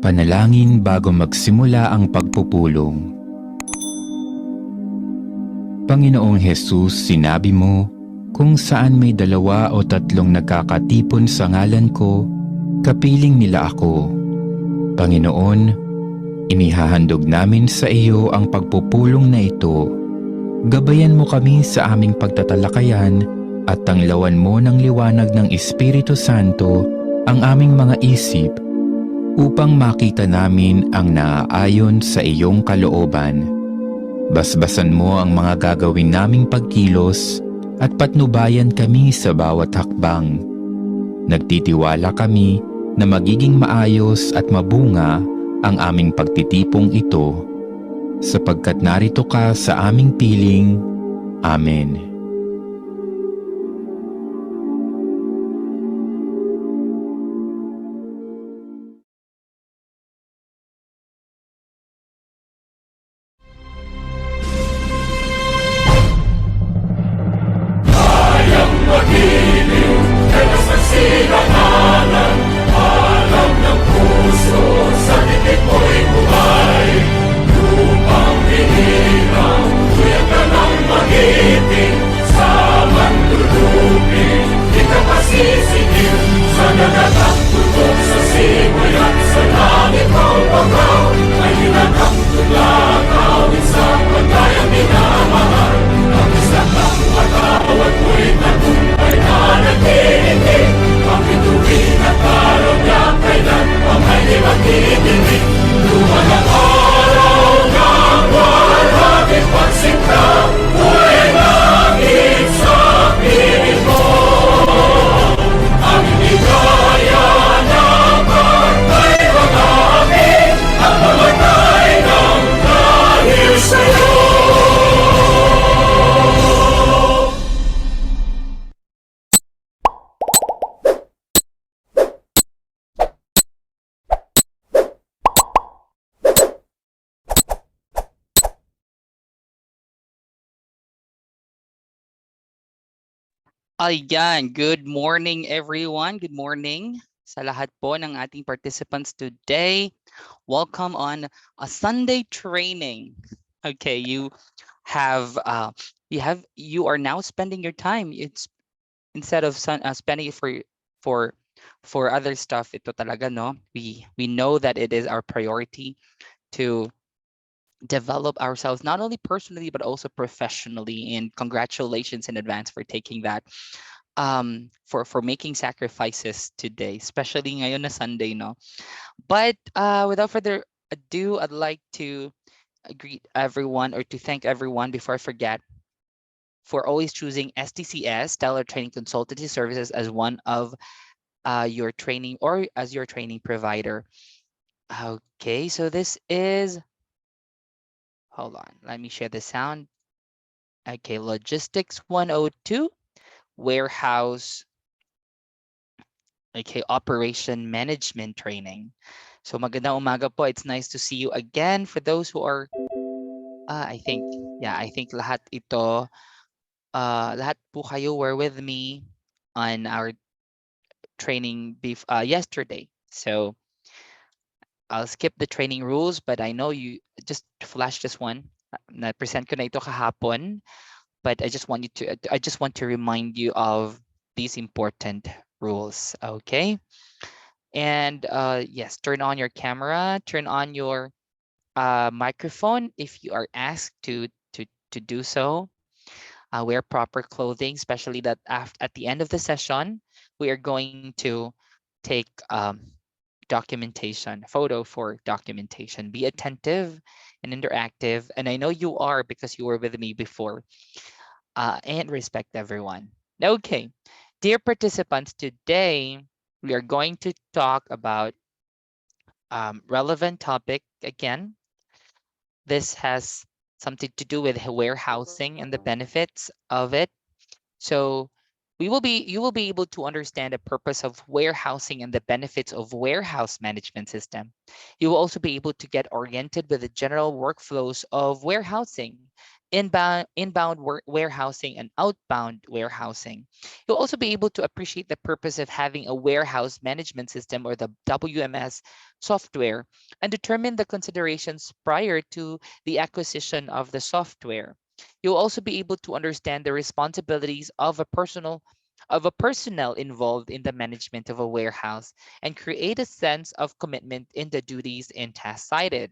Panalangin bago magsimula ang pagpupulong. Panginoong Hesus, sinabi mo, kung saan may 2 o 3 nagkakatipon sa ngalan ko, kapiling nila ako. Panginoon, inihahandog namin sa iyo ang pagpupulong na ito. Gabayan mo kami sa aming pagtatalakayan at tanglawan mo ng liwanag ng Espiritu Santo ang aming mga isip upang makita namin ang naaayon sa iyong kalooban. Basbasan mo ang mga gagawin naming pagkilos at patnubayan kami sa bawat hakbang. Nagtitiwala kami na magiging maayos at mabunga ang aming pagtitipong ito, sapagkat narito ka sa aming piling. Amen. Ayan, good morning everyone. Good morning sa lahat po ng ating participants today. Welcome on a Sunday training. Okay, you are now spending your time. It's instead of spending it for other stuff. Ito talaga, no? We know that it is our priority to develop ourselves not only personally but also professionally, and congratulations in advance for taking that for making sacrifices today, especially ngayon na Sunday, no? But without further ado, I'd like to greet everyone or to thank everyone before I forget for always choosing STCS, Stellar Training Consultancy Services, as one of your training or as your training provider. Okay, so this is, hold on, let me share the sound. Okay, Logistics 102, Warehouse, okay, Operation Management Training. So magandang umaga po. It's nice to see you again. For those who are, I think lahat ito, lahat po kayo were with me on our training yesterday. So I'll skip the training rules, but I know you just flash this one. Na-present ko na ito kahapon, but I just want to remind you of these important rules, okay? And yes, turn on your camera, turn on your microphone if you are asked to do so. Wear proper clothing, especially that at the end of the session, we are going to take documentation, photo for documentation. Be attentive and interactive, and I know you are because you were with me before. And respect everyone. Okay, dear participants, today we are going to talk about relevant topic again. This has something to do with warehousing and the benefits of it. So you will be able to understand the purpose of warehousing and the benefits of warehouse management system. You will also be able to get oriented with the general workflows of warehousing, inbound warehousing and outbound warehousing. You'll also be able to appreciate the purpose of having a warehouse management system, or the WMS software, and determine the considerations prior to the acquisition of the software. You'll also be able to understand the responsibilities of a personnel involved in the management of a warehouse, and create a sense of commitment in the duties and tasks cited.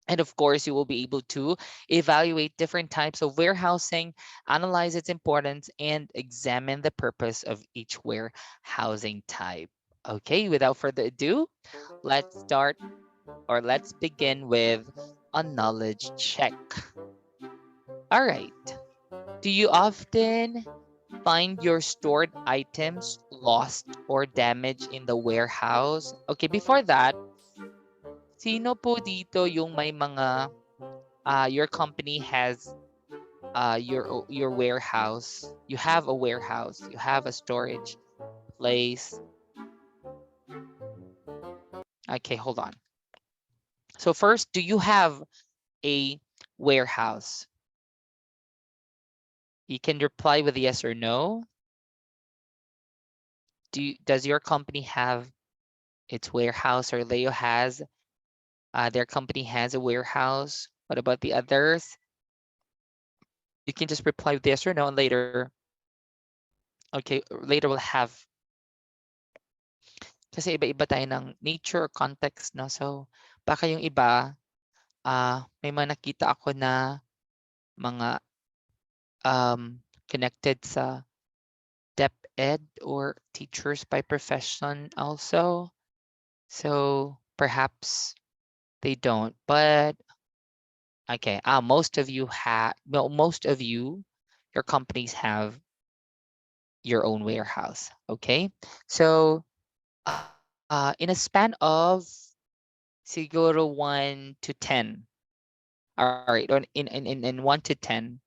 And of course, you will be able to evaluate different types of warehousing, analyze its importance, and examine the purpose of each warehousing type. Okay, without further ado, let's start, or let's begin with a knowledge check. All right. Do you often find your stored items lost or damaged in the warehouse? Okay, before that, sino po dito yung may mga your company has your warehouse, you have a warehouse, you have a storage place. Okay, hold on. So first, do you have a warehouse? You can reply with yes or no. Does your company have its warehouse, or Leo has their company has a warehouse? What about the others? You can just reply with yes or no, and later, okay, later we'll have, kasi iba-iba tayo ng nature or context, no? So baka yung iba, may mga nakita ako na mga connected sa DepEd or teachers by profession also. So perhaps they don't, but okay. Most of you have, well, most of you, your companies have your own warehouse. Okay. So in a span of siguro 1 to 10. All right, in 1 to 10,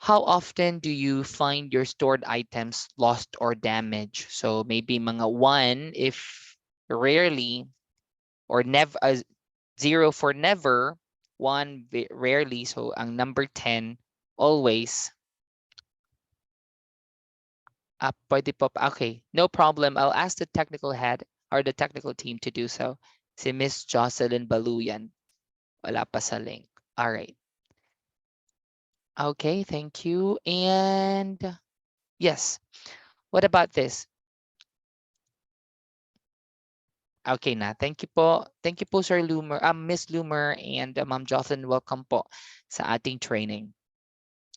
how often do you find your stored items lost or damaged? So maybe mga 1 if rarely, or never, 0 for never, 1 rarely. So ang number 10 always. Pwede po. Okay, no problem. I'll ask the technical head or the technical team to do so. Si Miss Jocelyn Baluyan. Wala pa sa link. All right. Okay, thank you. And yes, what about this? Okay na. Thank you po. Thank you po, Sir Loomer, Miss Loomer, and Ma'am Jocelyn. Welcome po sa ating training.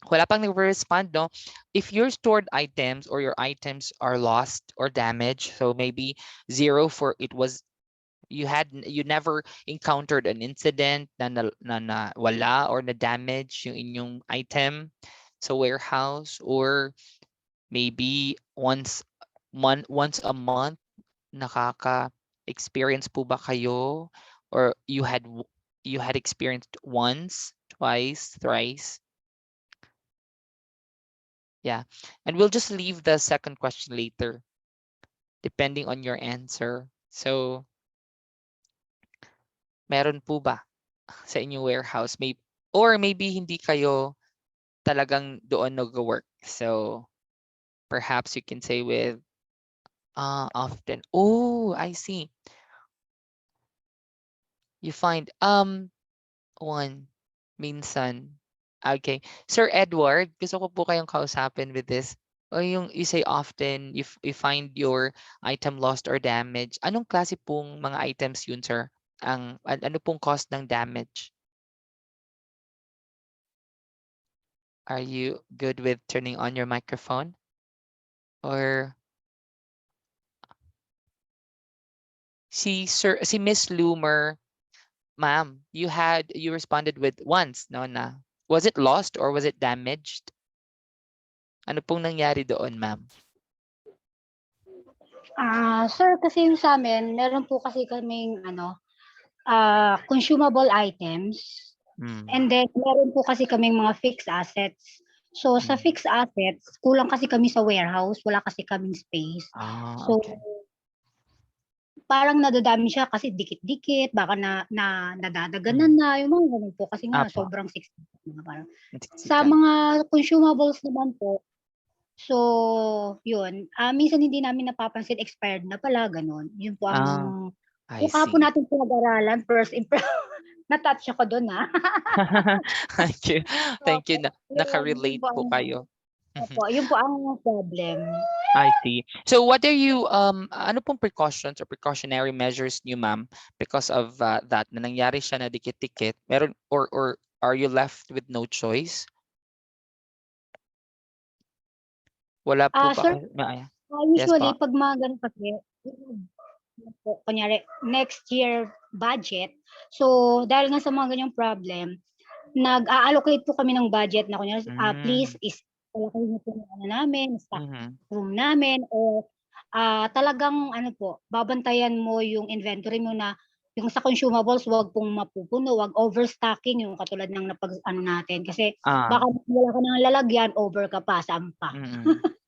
Wala pang nag-respond, no? If your stored items or your items are lost or damaged, so maybe 0 for it was, you never encountered an incident na wala or na damage yung inyong item sa warehouse, or maybe once a month nakaka-experience po ba kayo, or you had experienced once, twice, thrice? Yeah, and we'll just leave the second question later depending on your answer. So meron po ba sa inyong warehouse, or maybe hindi kayo talagang doon nag-work? So perhaps you can say with often. Oh, I see. You find one minsan. Okay. Sir Edward, gusto ko po kayong kausapin with this. O yung you say often you find your item lost or damaged. Anong klase pong mga items yun, sir? Ano pong cost ng damage? Are you good with turning on your microphone? Or si Miss Loomer, ma'am, you responded with once, no na. Was it lost or was it damaged? Ano pong nangyari doon, ma'am? Sir, kasi yung sa amin, meron po kasi kaming consumable items. And then meron po kasi kaming mga fixed assets. So sa fixed assets, kulang kasi kami sa warehouse, wala kasi kaming space. So Okay. parang nadadami siya kasi dikit-dikit, baka nadadaganan na, yung mga gano'n po kasi nga Apo. sobrang siksik na parang. Sa Siksikan. mga consumables naman po, so yun, minsan hindi namin napapansin expired na pala, gano'n. Yun po ang I mukha po see. natin pinag-aralan, first na-touch ako dun, Thank you. Thank you Opo, na yun naka-relate po po ang kayo. opo, yun po ang problem. I see. So what are you ano pong precautions or precautionary measures niyo, ma'am, because of that na nangyari siya na dikit-dikit? Meron or are you left with no choice? Wala po ba Sir, yes usually po. 'pag mga gano'n kasi, kunyari next year budget, so dahil nga sa mga ganyang problem, nag-a-allocate po kami ng budget na kunyari, please palakayin niyo po yung ano namin, stock room namin or talagang ano po, babantayan mo yung inventory mo na yung sa consumables wag pong mapupuno, wag overstocking yung katulad ng napag-ano natin kasi baka wala ka ng lalagyan, over ka pa, saan pa.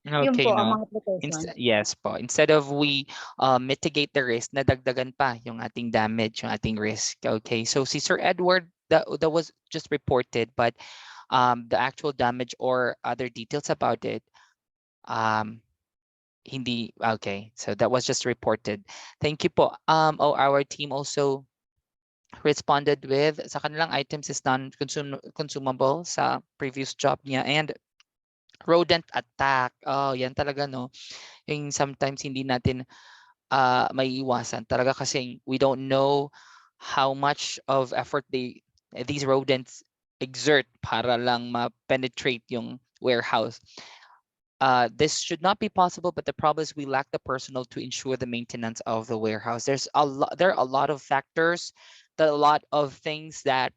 Yun Okay, po ang no. mga precautions. Yes po. Instead of we mitigate the risk, nadagdagan pa yung ating damage, yung ating risk. Okay. So si Sir Edward, that was just reported, but the actual damage or other details about it, hindi okay. So that was just reported. Thank you po. Our team also responded with sa kanilang items is non-consumable sa previous job niya and rodent attack. Oh, yan talaga no. Yung sometimes hindi natin maiiwasan talaga kasi we don't know how much of effort these rodents exert para lang ma-penetrate yung warehouse. This should not be possible, but the problem is we lack the personnel to ensure the maintenance of the warehouse. There are a lot of factors, a lot of things that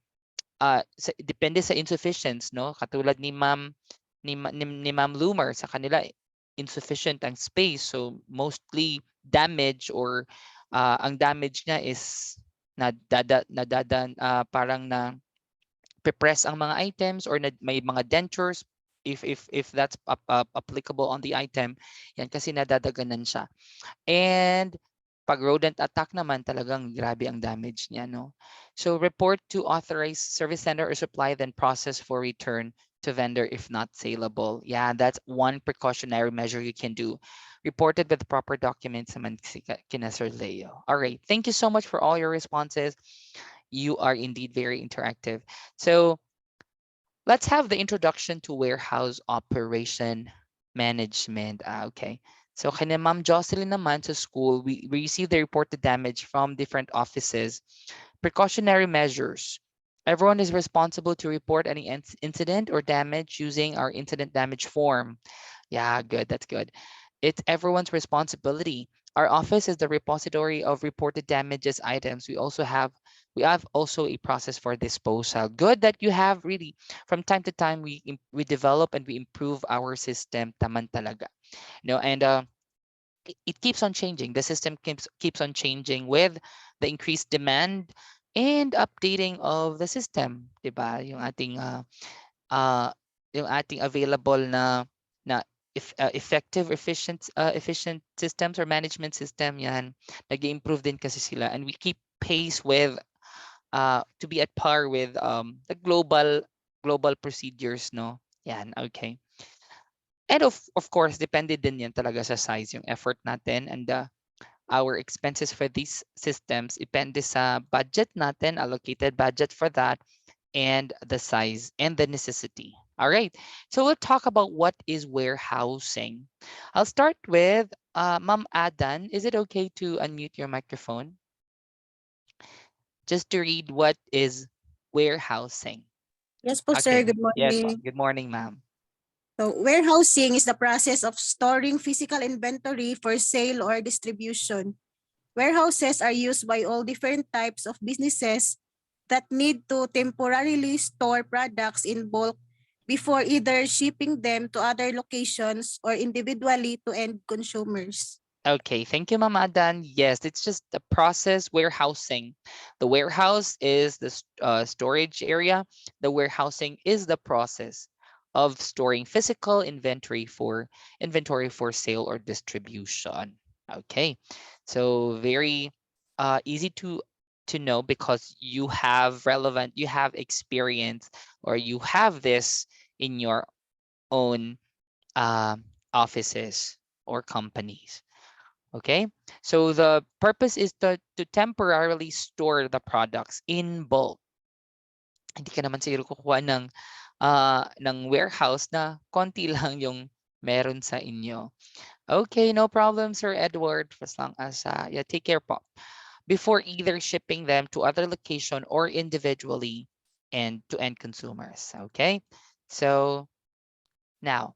depende sa insufficiency, no? Katulad ni Ma'am Loomer, sa kanila insufficient ang space, so mostly damage or ang damage niya is parang na press ang mga items or may mga dentures if that's applicable on the item, yan kasi nadadaganan siya. And pag rodent attack naman, talagang grabe ang damage niya, no? So report to authorized service center or supply, then process for return to vendor if not saleable. Yeah, that's one precautionary measure you can do. Reported with proper documents naman kina Sir Leo. All right, thank you so much for all your responses. You are indeed very interactive. So let's have the introduction to warehouse operation management. Okay. So kina Ma'am Jocelyn naman sa school, we received the reported damage from different offices. Precautionary measures. Everyone is responsible to report any incident or damage using our incident damage form. Yeah, good. That's good. It's everyone's responsibility. Our office is the repository of reported damages items. We have also a process for disposal. Good that you have really from time to time we develop and we improve our system taman talaga. You know, and it keeps on changing. The system keeps on changing with the increased demand and updating of the system, 'di ba? Uh, yung ating available na effective efficient systems or management system, yan nag-improve din kasi sila, and we keep pace with to be at par with the global procedures, no? Yan, okay. And of course, depende din yan talaga sa size yung effort natin, and our expenses for these systems depende sa budget natin, allocated budget for that, and the size and the necessity. All right, so we'll talk about what is warehousing. I'll start with Ma'am Adan. Is it okay to unmute your microphone? Just to read what is warehousing. Yes po, sir. Okay. Good Yes po. morning. Good morning, ma'am. So, warehousing is the process of storing physical inventory for sale or distribution. Warehouses are used by all different types of businesses that need to temporarily store products in bulk before either shipping them to other locations or individually to end consumers. Okay, thank you, Ma'am Adan. Yes, it's just the process warehousing. The warehouse is the storage area. The warehousing is the process of storing physical inventory for sale or distribution. Okay, so very easy to know because you have experience, or you have this in your own offices or companies. Okay, so the purpose is to temporarily store the products in bulk. Hindi ka naman siguro kukuha ng warehouse na konti lang yung meron sa inyo. Okay, no problem, Sir Edward. As long as, yeah, take care po. Before either shipping them to other location or individually and to end consumers. Okay, so now,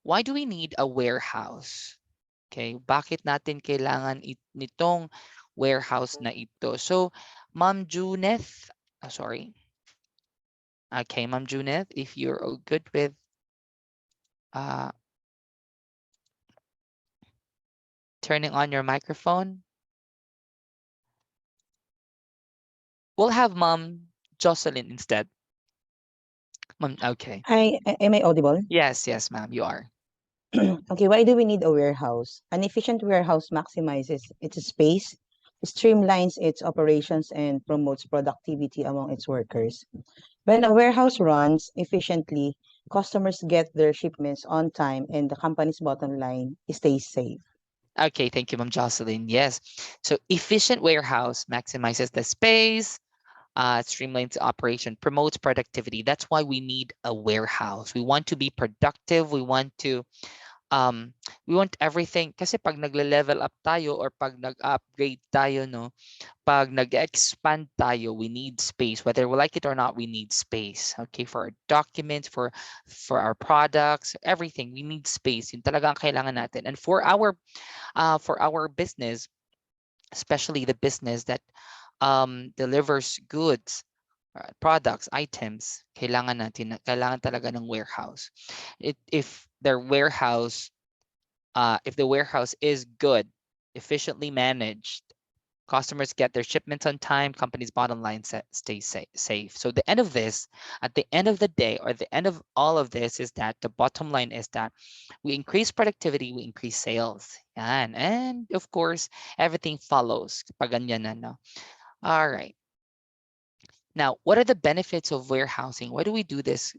why do we need a warehouse? Okay, bakit natin kailangan nitong warehouse na ito? So, Ma'am Juneth, sorry. Okay, Ma'am Juneth, if you're good with turning on your microphone. We'll have Mom Jocelyn instead. Mom, okay. Hi, am I audible? Yes, ma'am, you are. Okay, why do we need a warehouse? An efficient warehouse maximizes its space, streamlines its operations, and promotes productivity among its workers. When a warehouse runs efficiently, customers get their shipments on time and the company's bottom line stays safe. Okay, thank you, Mom Jocelyn. Yes, so efficient warehouse maximizes the space, streamlines the operation, promotes productivity. That's why we need a warehouse. We want to be productive. We want everything, kasi pag nagle-level up tayo or pag nag-upgrade tayo, no, pag nag-expand tayo, we need space. Whether we like it or not, we need space. Okay, for our documents, for our products, everything, we need space. Yun talaga ang kailangan natin. And for our business, especially the business that delivers goods, products, items, kailangan talaga ng warehouse. If the warehouse is good, efficiently managed, customers get their shipments on time, company's bottom line stays safe. So the end of this, at the end of the day, or the end of all of this, is that the bottom line is that we increase productivity, we increase sales. Yan. And of course, everything follows. Pag ganyan na, no? All right. Now, what are the benefits of warehousing? Why do we do this?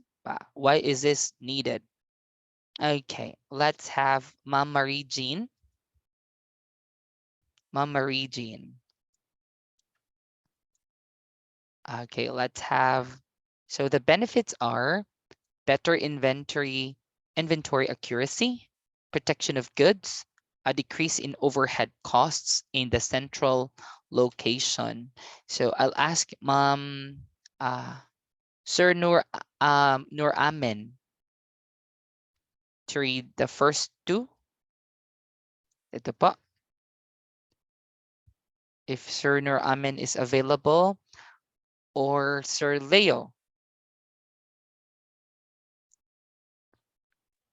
Why is this needed? Okay, let's have Ma'am Marie Jean. Ma'am Marie Jean. Okay, let's have, so the benefits are better inventory accuracy, protection of goods, a decrease in overhead costs in the central location. So I'll ask Ma'am Sir Nur Amen to read the first two. Ito po. If Sir Nur Amen is available, or Sir Leo.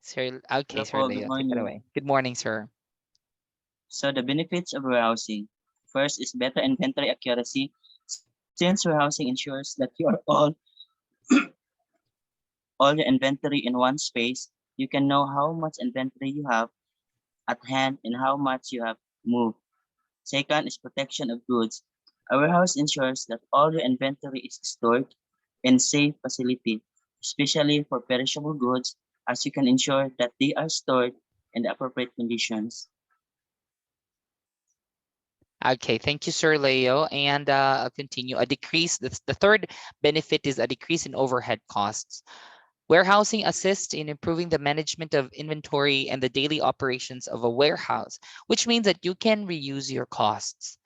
Sir, okay, Hello Sir po, Leo, good take it morning. away. Good morning, sir. So the benefits of warehousing. First is better inventory accuracy. Since warehousing ensures that you are all your inventory in one space, you can know how much inventory you have at hand and how much you have moved. Second is protection of goods. A warehouse ensures that all your inventory is stored in safe facility, especially for perishable goods, as you can ensure that they are stored in the appropriate conditions. Okay, thank you, Sir Leo. And I'll continue. The third benefit is a decrease in overhead costs. Warehousing assists in improving the management of inventory and the daily operations of a warehouse, which means that you can reuse your costs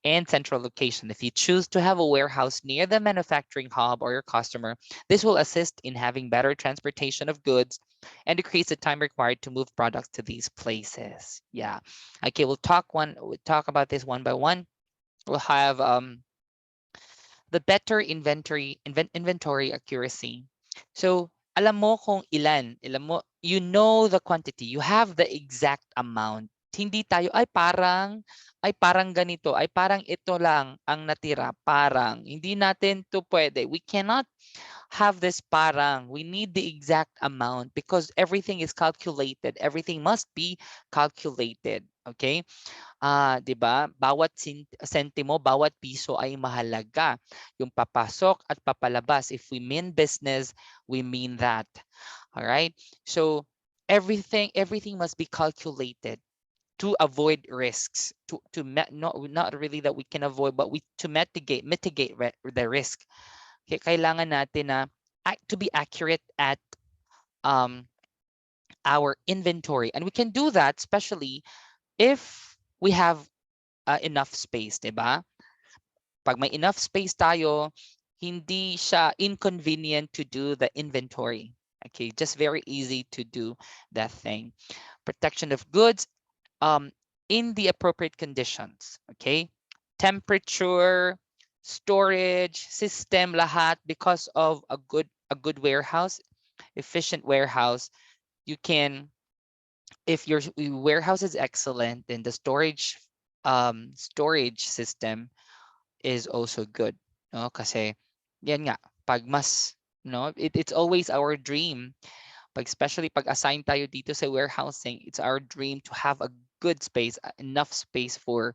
and central location. If you choose to have a warehouse near the manufacturing hub or your customer, this will assist in having better transportation of goods and decrease the time required to move products to these places. Yeah. Okay, we'll talk about this one by one. We'll have the better inventory accuracy. So alam mo kung ilan, you know the quantity, you have the exact amount. Hindi tayo, ay parang ganito, ay parang ito lang ang natira, parang. Hindi natin to pwede. We cannot have this parang. We need the exact amount because everything is calculated. Everything must be calculated. Okay? 'Di ba? Bawat sentimo, bawat piso ay mahalaga. Yung papasok at papalabas. If we mean business, we mean that. All right? So everything must be calculated to avoid risks, not really that we can avoid, but to mitigate the risk. Okay, kailangan natin na to be accurate at um, our inventory, and we can do that especially if we have enough space, 'di ba? Pag may enough space tayo, hindi siya inconvenient to do the inventory. Okay, just very easy to do that thing. Protection of goods in the appropriate conditions. Okay, temperature, storage, system, lahat, because of a good warehouse, efficient warehouse, you can, if your warehouse is excellent, then the storage system is also good. No, kasi yan nga, pag mas, no, it's always our dream. Especially pag assign tayo dito sa warehousing, it's our dream to have a good space, enough space for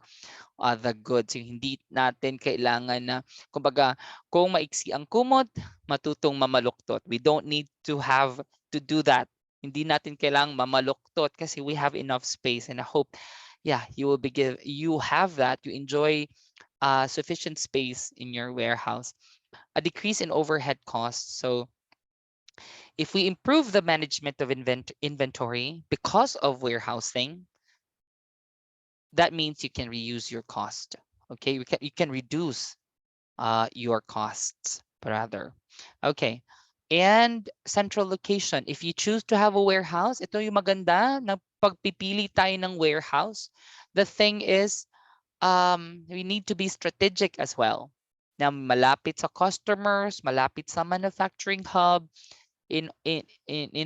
the goods. Yung hindi natin kailangan na, kumbaga, kung maiksi ang kumot, matutong mamaluktot. We don't need to have to do that. Hindi natin kailangang mamaluktot kasi we have enough space, and I hope, yeah, you have that. You enjoy sufficient space in your warehouse. A decrease in overhead costs. So if we improve the management of inventory because of warehousing, that means you can reuse your cost. Okay, you can reduce your costs rather. Okay, and central location. If you choose to have a warehouse, ito yung maganda na pagpipili tayo ng warehouse. The thing is, we need to be strategic as well. Na malapit sa customers, malapit sa manufacturing hub. In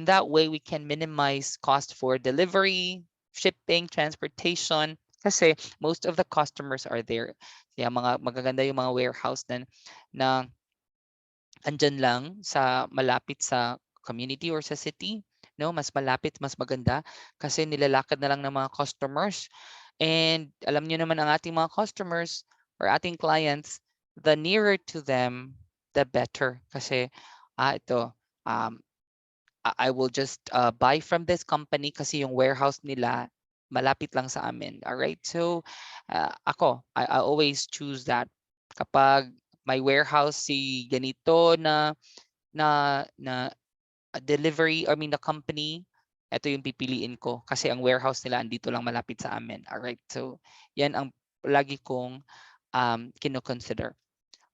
that way, we can minimize cost for delivery, shipping, transportation. Kasi most of the customers are there. Kaya magaganda yung mga warehouse na andyan lang sa malapit sa community or sa city. No, mas malapit, mas maganda kasi nilalakad na lang ng mga customers. And alam niyo naman ang ating mga customers or ating clients, the nearer to them, the better. Kasi ito, I will just buy from this company kasi yung warehouse nila malapit lang sa amin. All right. So I always choose that. Kapag may warehouse si ganito na delivery, the company, ito yung pipiliin ko kasi ang warehouse nila andito lang malapit sa amin. All right. So yan ang lagi kong kino-consider.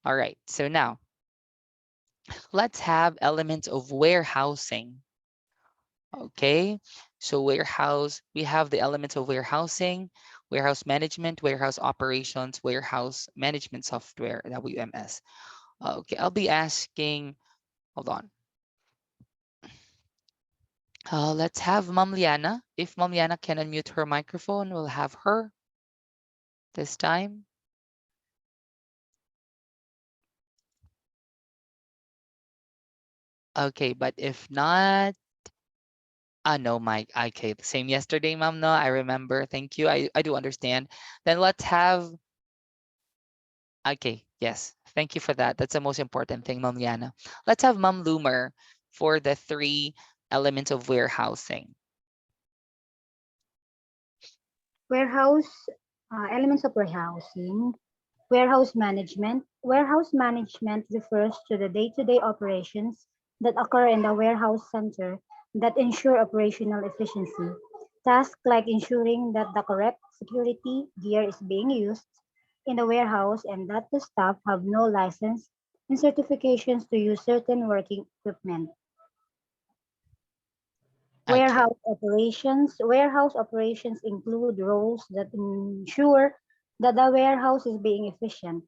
All right. So now let's have elements of warehousing. Okay, so we have the elements of warehousing, warehouse management, warehouse operations, warehouse management software, WMS. Okay, I'll be asking, hold on. Let's have Ma'am Liana. If Ma'am Liana can unmute her microphone, we'll have her this time. Okay, but if not, no, Mike. Okay, the same yesterday, Ma'am. No, I remember. Thank you. I do understand. Then let's have. Okay, yes. Thank you for that. That's the most important thing, Ma'am Liana. Let's have Ma'am Loomer for the 3 elements of warehousing. Elements of warehousing. Warehouse management. Warehouse management refers to the day-to-day operations that occur in the warehouse center that ensure operational efficiency. Tasks like ensuring that the correct security gear is being used in the warehouse and that the staff have no license and certifications to use certain working equipment. Okay. Warehouse operations include roles that ensure that the warehouse is being efficient.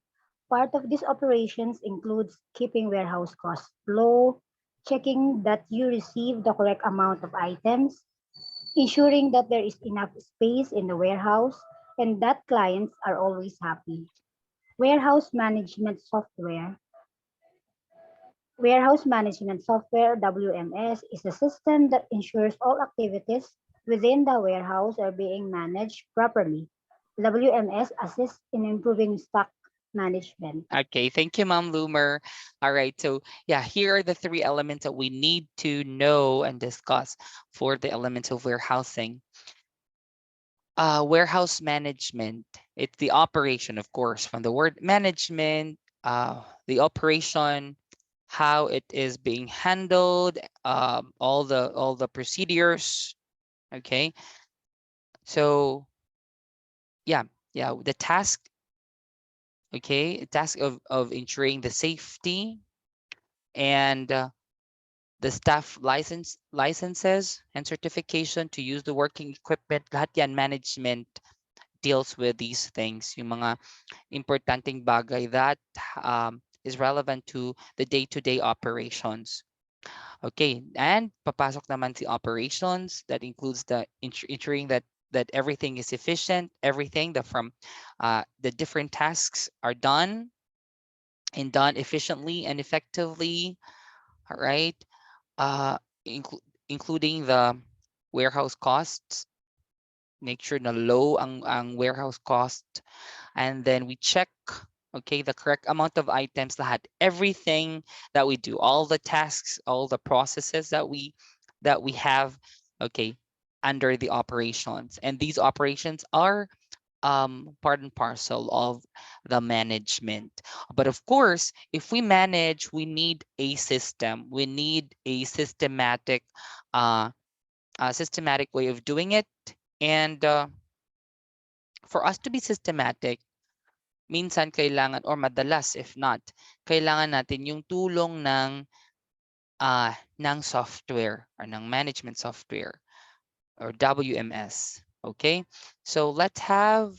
Part of these operations includes keeping warehouse costs low, checking that you receive the correct amount of items, ensuring that there is enough space in the warehouse, and that clients are always happy. Warehouse management software Warehouse Management Software, WMS, is a system that ensures all activities within the warehouse are being managed properly. WMS assists in improving stock management. Okay, thank you, Mom Loomer. All right, so yeah, here are the three elements that we need to know and discuss for the elements of warehousing. Warehouse management, it's the operation, of course, from the word management, the operation, how it is being handled, all the procedures. Okay, so yeah, the task. Okay, task of ensuring the safety and the staff licenses and certification to use the working equipment. Lahat yan, management deals with these things, yung mga importanteng bagay that is relevant to the day-to-day operations. Okay, and papasok naman si operations. That includes the ensuring that everything is efficient, everything that from the different tasks are done and done efficiently and effectively. All right, uh, including the warehouse costs. Make sure na low ang warehouse cost, and then we check, okay, the correct amount of items, lahat, everything that we do, all the tasks, all the processes that we have, okay, under the operations. And these operations are part and parcel of the management. But of course, if we manage, we need a system. We need a systematic way of doing it. And for us to be systematic, minsan kailangan, or madalas if not, kailangan natin yung tulong ng software or ng management software or WMS. Okay, so let's have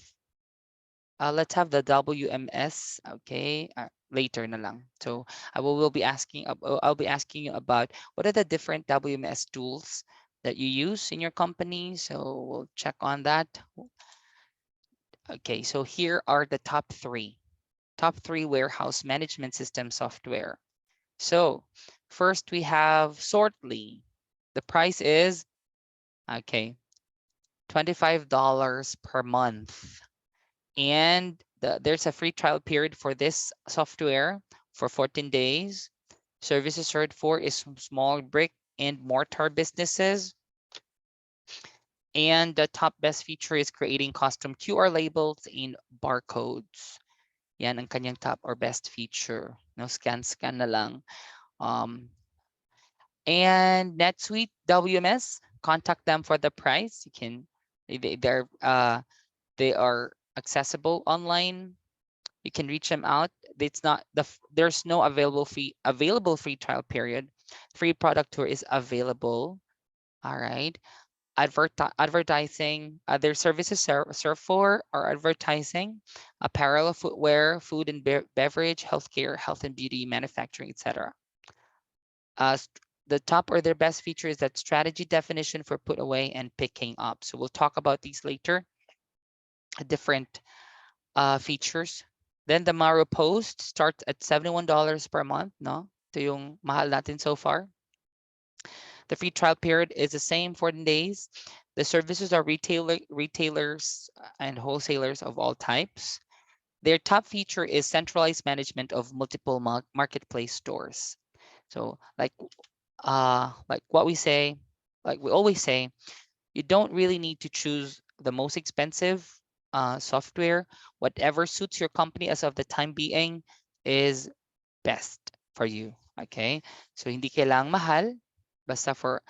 the WMS. Okay, later na lang. So will be asking. I'll be asking you about what are the different WMS tools that you use in your company. So we'll check on that. Okay, so here are the top three warehouse management system software. So first we have Sortly. The price is, okay, $25 per month. And there's a free trial period for this software for 14 days. Services served for is small brick and mortar businesses. And the top best feature is creating custom QR labels and barcodes. Yan ang kanyang top or best feature. No, scan na lang. And NetSuite WMS, contact them for the price. You can, they are accessible online. You can reach them out. It's not there's no available free trial period. Free product tour is available. All right. Advertising, other services served for are advertising, apparel, footwear, food and beverage, healthcare, health and beauty, manufacturing, etc. The top or their best feature is that strategy definition for put away and picking up. So we'll talk about these later. Different features. Then the Maro Post starts at $71 per month. No, ito yung mahal natin so far. The free trial period is the same, 14 days. The services are retailers and wholesalers of all types. Their top feature is centralized management of multiple marketplace stores. So like what we say, like we always say, you don't really need to choose the most expensive software. Whatever suits your company as of the time being is best for you. Okay, so hindi kailangang mahal, basta for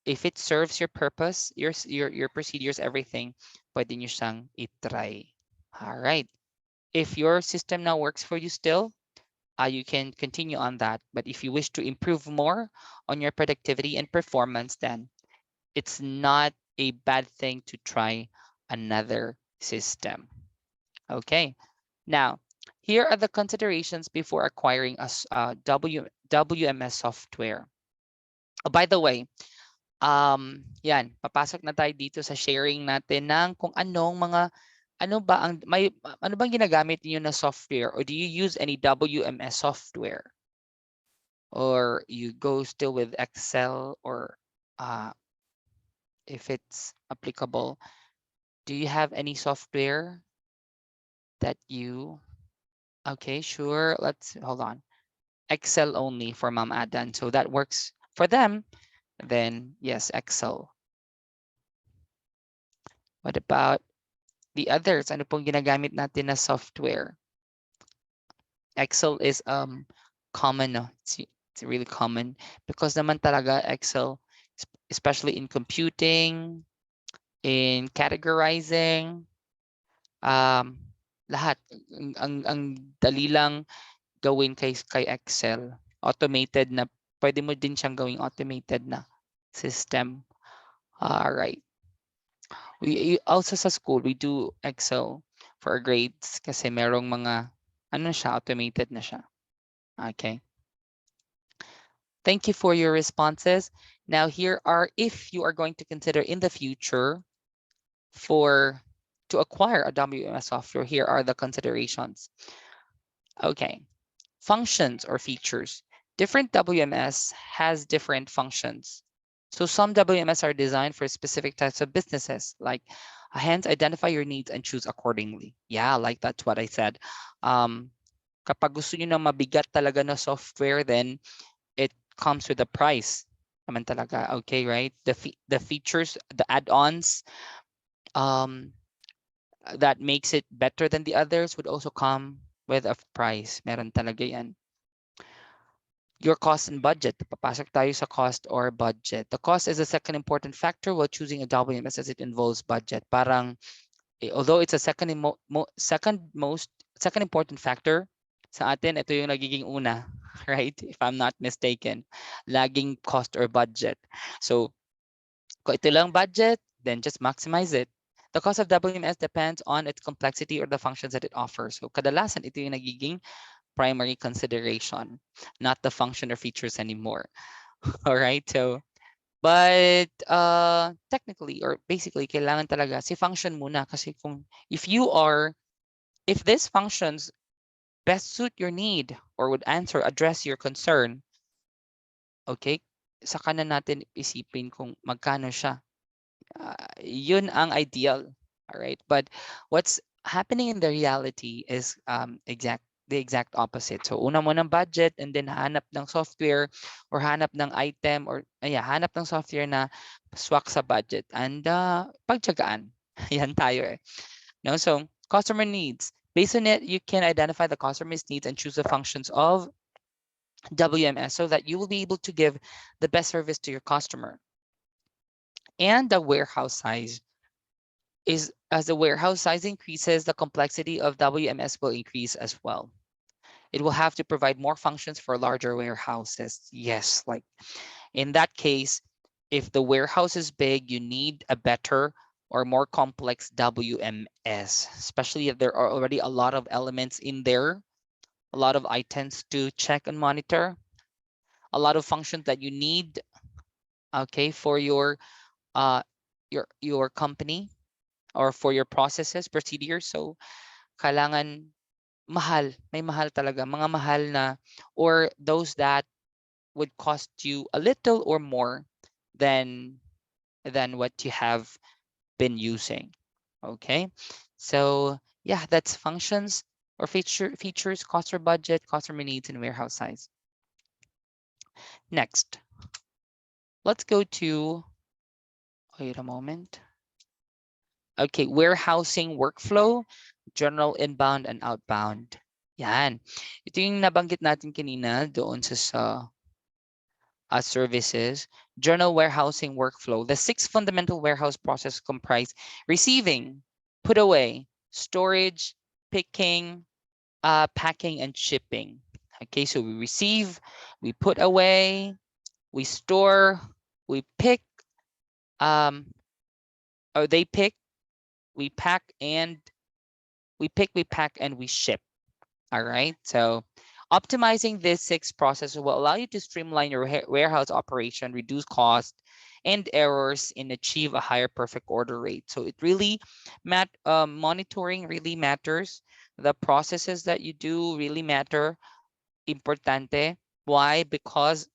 if it serves your purpose, your procedures, everything, pwede nyo siyang itry. All right. If your system now works for you still, you can continue on that. But if you wish to improve more on your productivity and performance, then it's not a bad thing to try another system. Okay. Now, here are the considerations before acquiring a WMS software. Oh, by the way, yan, papasok na tayo dito sa sharing natin ng kung ano bang ginagamit niyo na software, or do you use any WMS software? or you go still with Excel, or if it's applicable, do you have any software that you, okay, sure, let's hold on. Excel only for Ma'am Adan. So that works for them. Then yes, Excel. What about the others? Ano pong ginagamit natin na software? Excel is common, no? It's really common because naman talaga Excel, especially in computing, in categorizing, lahat. Ang dali lang gawin kay Excel. Automated na, pwede mo din siyang gawing automated na system. All right. We also sa school, we do Excel for our grades kasi merong mga, ano siya, automated na siya. Okay. Thank you for your responses. Now here are, if you are going to consider in the future to acquire a WMS software, here are the considerations. Okay. Functions or features. Different WMS has different functions. So some WMS are designed for specific types of businesses, like hence identify your needs and choose accordingly. Yeah, like that's what I said. Kapag gusto niyo na mabigat talaga na software, then it comes with a price. Naman talaga, okay, right? The features, the add-ons, that makes it better than the others would also come with a price. Meron talaga yan. Your cost and budget. Papasok tayo sa cost or budget. The cost is a second important factor while choosing a WMS as it involves budget. Parang, although it's a second important factor, sa atin, ito yung nagiging una, right? If I'm not mistaken, laging cost or budget. So, kung ito lang budget, then just maximize it. The cost of WMS depends on its complexity or the functions that it offers. So, kadalasan, ito yung nagiging primary consideration, not the function or features anymore. All right, so but technically or basically kailangan talaga si function muna kasi if these functions best suit your need or would address your concern, okay, saka na natin isipin kung magkano siya. Yun ang ideal. All right, but what's happening in the reality is the exact opposite. So una mo ng budget and then hanap ng software or hanap ng item or hanap ng software na swak sa budget and pagtiyagaan. Yan tayo eh. No, so customer needs. Based on it, you can identify the customer's needs and choose the functions of WMS so that you will be able to give the best service to your customer. And the warehouse size is, as the warehouse size increases, the complexity of WMS will increase as well. It will have to provide more functions for larger warehouses. Yes, like in that case, if the warehouse is big, you need a better or more complex WMS, especially if there are already a lot of elements in there, a lot of items to check and monitor, a lot of functions that you need, okay, for your company or for your processes, procedures. So kailangan mahal, may mahal talaga, mga mahal na, or those that would cost you a little or more than what you have been using. Okay, so yeah, that's functions or features, cost or budget, customer needs, and warehouse size. Next, let's go to, wait a moment. Okay, warehousing workflow, general inbound and outbound. Yan. Ito yung nabanggit natin kanina doon sa services. Journal warehousing workflow. The 6 fundamental warehouse processes comprise receiving, put away, storage, picking, packing, and shipping. Okay, so we receive, we put away, we store, we pick, or they pick, we pack, and we pack, and we ship. All right, so optimizing these 6 processes will allow you to streamline your warehouse operation, reduce cost and errors, and achieve a higher perfect order rate. So it really monitoring really matters. The processes that you do really matter. Importante. Why? Because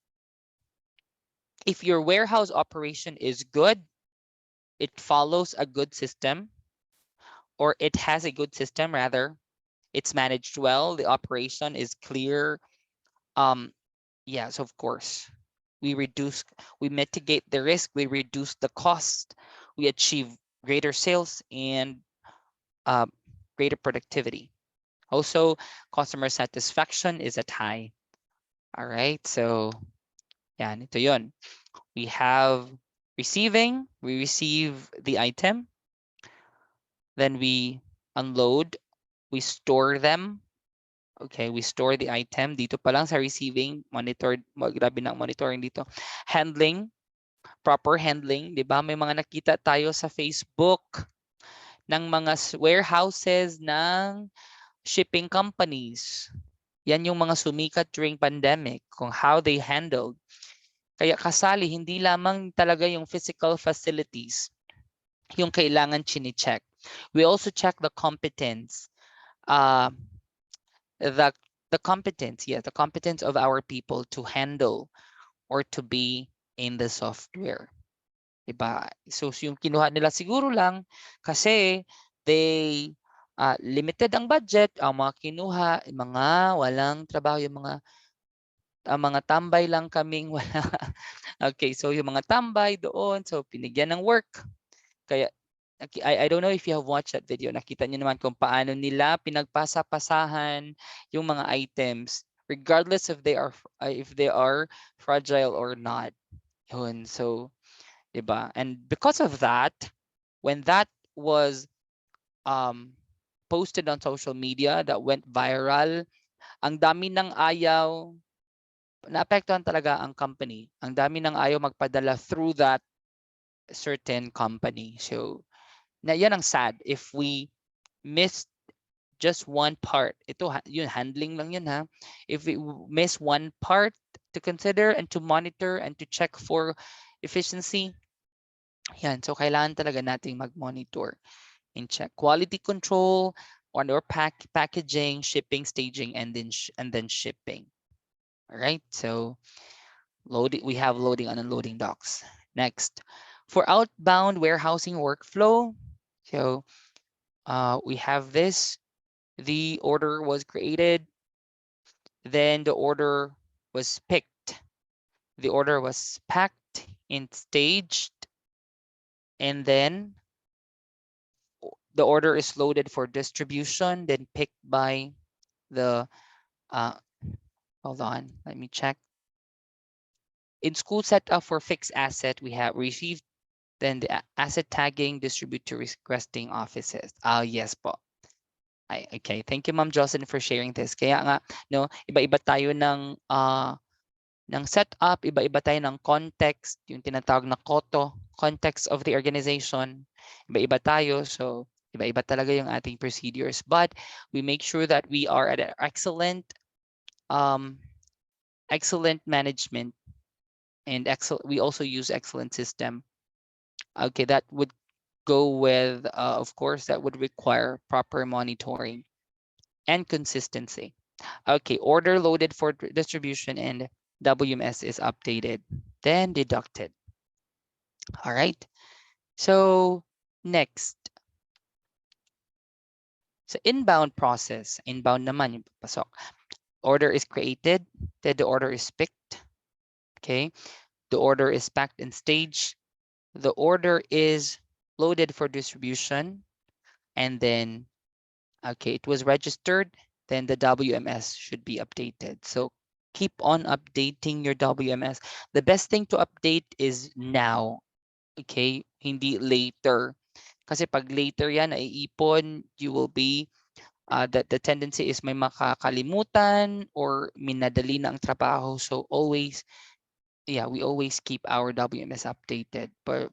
if your warehouse operation is good, it follows a good system, or it has a good system rather, it's managed well, the operation is clear. Yes, of course, we mitigate the risk, we reduce the cost, we achieve greater sales and greater productivity. Also, customer satisfaction is at high. All right, so yan, ito yun. We have receiving, we receive the item, then we unload, we store them. Okay, we store the item. Dito pa lang sa receiving, grabe na ang monitoring dito. Handling, proper handling, di ba? May mga nakita tayo sa Facebook ng mga warehouses ng shipping companies. Yan yung mga sumikat during pandemic, kung how they handled. Kaya kasali, hindi lamang talaga yung physical facilities yung kailangan chine-check. We also check the competence. The competence, the competence of our people to handle or to be in the software. Diba? So yung kinuha nila siguro lang kasi they limited ang budget, ang mga kinuha, mga walang trabaho, yung mga tambay lang kaming wala. Okay, so yung mga tambay doon, so pinigyan ng work. Kaya I don't know if you have watched that video. Nakita niyo naman kung paano nila pinagpasa-pasahan yung mga items regardless if they are fragile or not. Yun, so, diba? And because of that, when that was posted on social media, that went viral, ang dami ng ayaw, naapektuhan talaga ang company. Ang dami ng ayaw magpadala through that certain company. So, na yan ang sad if we miss just one part. Ito yun, handling lang yun ha. If we miss one part to consider and to monitor and to check for efficiency, yan, so kailangan talaga nating mag-monitor and check quality control on our packaging, shipping, staging, and then shipping. All right, so we have loading and unloading docks. Next, for outbound warehousing workflow, so we have this. The order was created, then the order was picked. The order was packed and staged, and then the order is loaded for distribution, then picked by the, hold on, let me check. In school setup for fixed asset, we have received, then the asset tagging, distribute to requesting offices. Yes po. Okay, thank you Ma'am Jocelyn for sharing this. Kaya nga, no, iba-iba tayo ng setup, iba-iba tayo ng context, yung tinatawag na KOTO, context of the organization. Iba-iba tayo, so iba-iba talaga yung ating procedures. But we make sure that we are at an excellent management, and we also use excellent system. Okay, that would go with, of course, that would require proper monitoring and consistency. Okay, order loaded for distribution and WMS is updated, then deducted. All right, so next. So inbound process, inbound naman yung pasok. Order is created, then the order is picked. Okay, the order is packed and staged. The order is loaded for distribution, and then, okay, it was registered, then the WMS should be updated. So keep on updating your WMS. The best thing to update is now, okay? Hindi later. Kasi pag later yan, naiipon, you will be, the tendency is may makakalimutan or minadali na ang trabaho. So always, we always keep our WMS updated. But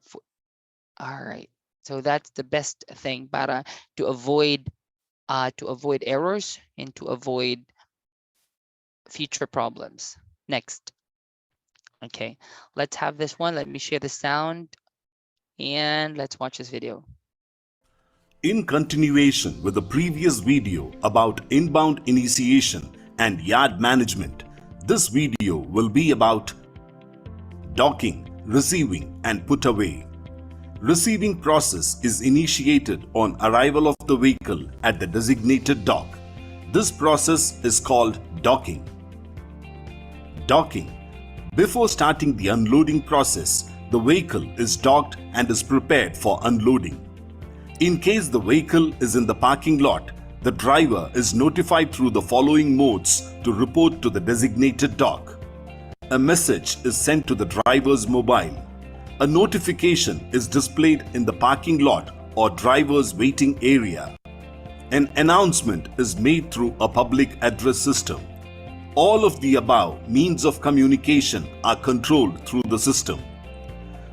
all right, so that's the best thing para to avoid errors and to avoid future problems. Next. Okay, let's have this one. Let me share the sound and let's watch this video. In continuation with the previous video about inbound initiation and yard management, This video will be about docking, receiving, and put away. Receiving process is initiated on arrival of the vehicle at the designated dock. This process is called docking. Docking. Before starting the unloading process, the vehicle is docked and is prepared for unloading. In case the vehicle is in the parking lot, the driver is notified through the following modes to report to the designated dock. A message is sent to the driver's mobile. A notification is displayed in the parking lot or driver's waiting area. An announcement is made through a public address system. All of the above means of communication are controlled through the system.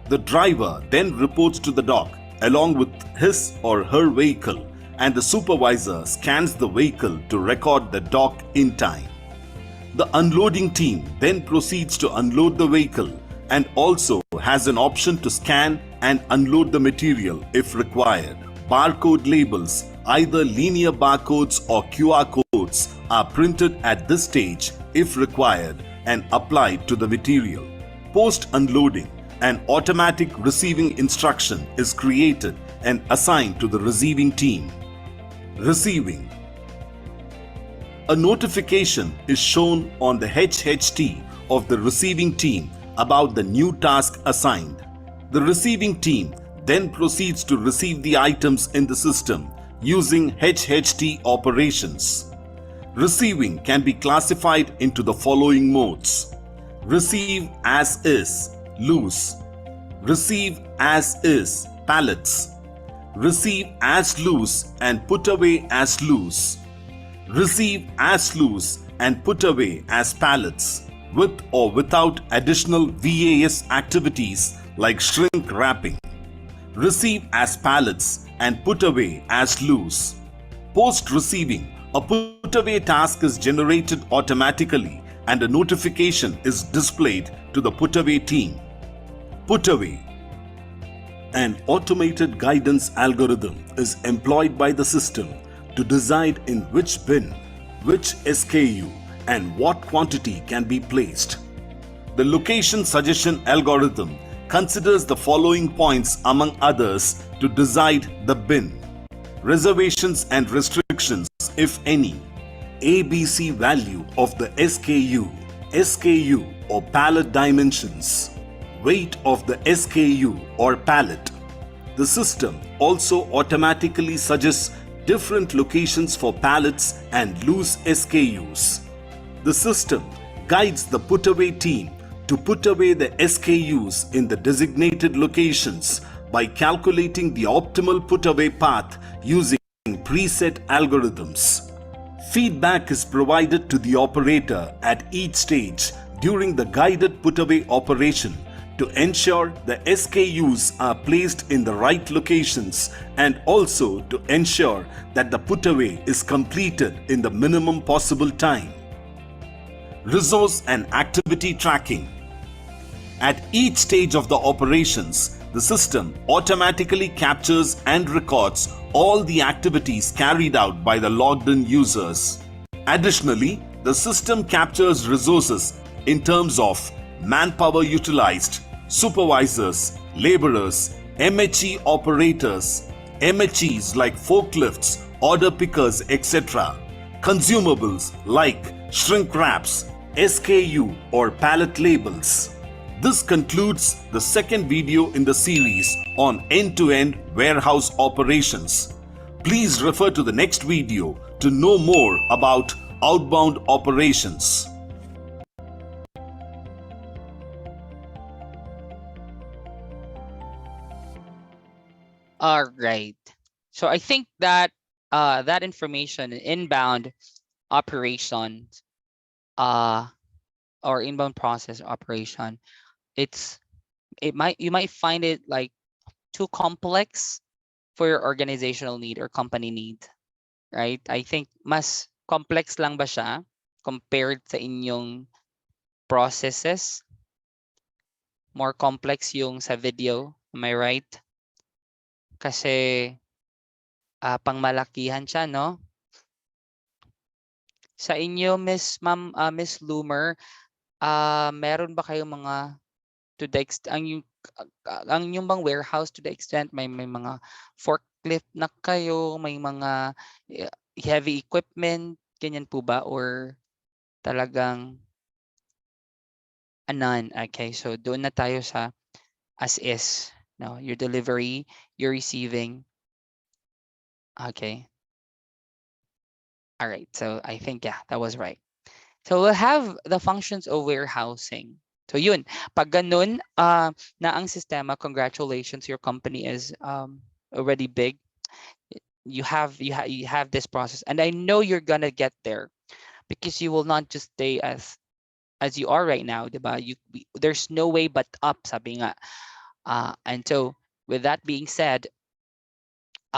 The driver then reports to the dock along with his or her vehicle, and the supervisor scans the vehicle to record the dock in time. The unloading team then proceeds to unload the vehicle and also has an option to scan and unload the material if required. Barcode labels, either linear barcodes or QR codes, are printed at this stage if required and applied to the material. Post-unloading, an automatic receiving instruction is created and assigned to the receiving team. Receiving. A notification is shown on the HHT of the receiving team about the new task assigned. The receiving team then proceeds to receive the items in the system using HHT operations. Receiving can be classified into the following modes: receive as is, loose; receive as is, pallets; receive as loose and put away as loose; receive as loose and put away as pallets, with or without additional VAS activities like shrink wrapping; receive as pallets and put away as loose. Post-receiving, a put-away task is generated automatically and a notification is displayed to the put-away team. Put-away. An automated guidance algorithm is employed by the system to decide in which bin, which SKU, and what quantity can be placed. The location suggestion algorithm considers the following points among others to decide the bin: reservations and restrictions, if any; ABC value of the SKU or pallet dimensions; weight of the SKU or pallet. The system also automatically suggests different locations for pallets and loose SKUs. The system guides the put-away team to put away the SKUs in the designated locations by calculating the optimal put-away path using preset algorithms. Feedback is provided to the operator at each stage during the guided put-away operation to ensure the SKUs are placed in the right locations and also to ensure that the put-away is completed in the minimum possible time. Resource and activity tracking. At each stage of the operations, the system automatically captures and records all the activities carried out by the logged-in users. Additionally, the system captures resources in terms of manpower utilized, supervisors, laborers, MHE operators, MHEs like forklifts, order pickers, etc., consumables like shrink wraps, SKU or pallet labels. This concludes the second video in the series on end-to-end warehouse operations. Please refer to the next video to know more about outbound operations. All right. So I think that that information, inbound operations, or inbound process operation, you might find it like too complex for your organizational need or company need, right? I think mas complex lang ba siya compared sa inyong processes? More complex yung sa video, am I right? Kasi pangmalakihan siya, no? Sa inyo, Miss Loomer, meron ba kayong mga to the extent ang yung bang warehouse to the extent may mga forklift na kayo, may mga heavy equipment, ganyan po ba or talagang none? Okay, so doon na tayo sa as is. No, your delivery, your receiving. Okay. All right. So I think yeah, that was right. So we'll have the functions of warehousing. So yun, pag ganun na ang sistema, congratulations, your company is already big. You have this process, and I know you're gonna get there because you will not just stay as you are right now, diba? There's no way but up, sabi nga. And so with that being said,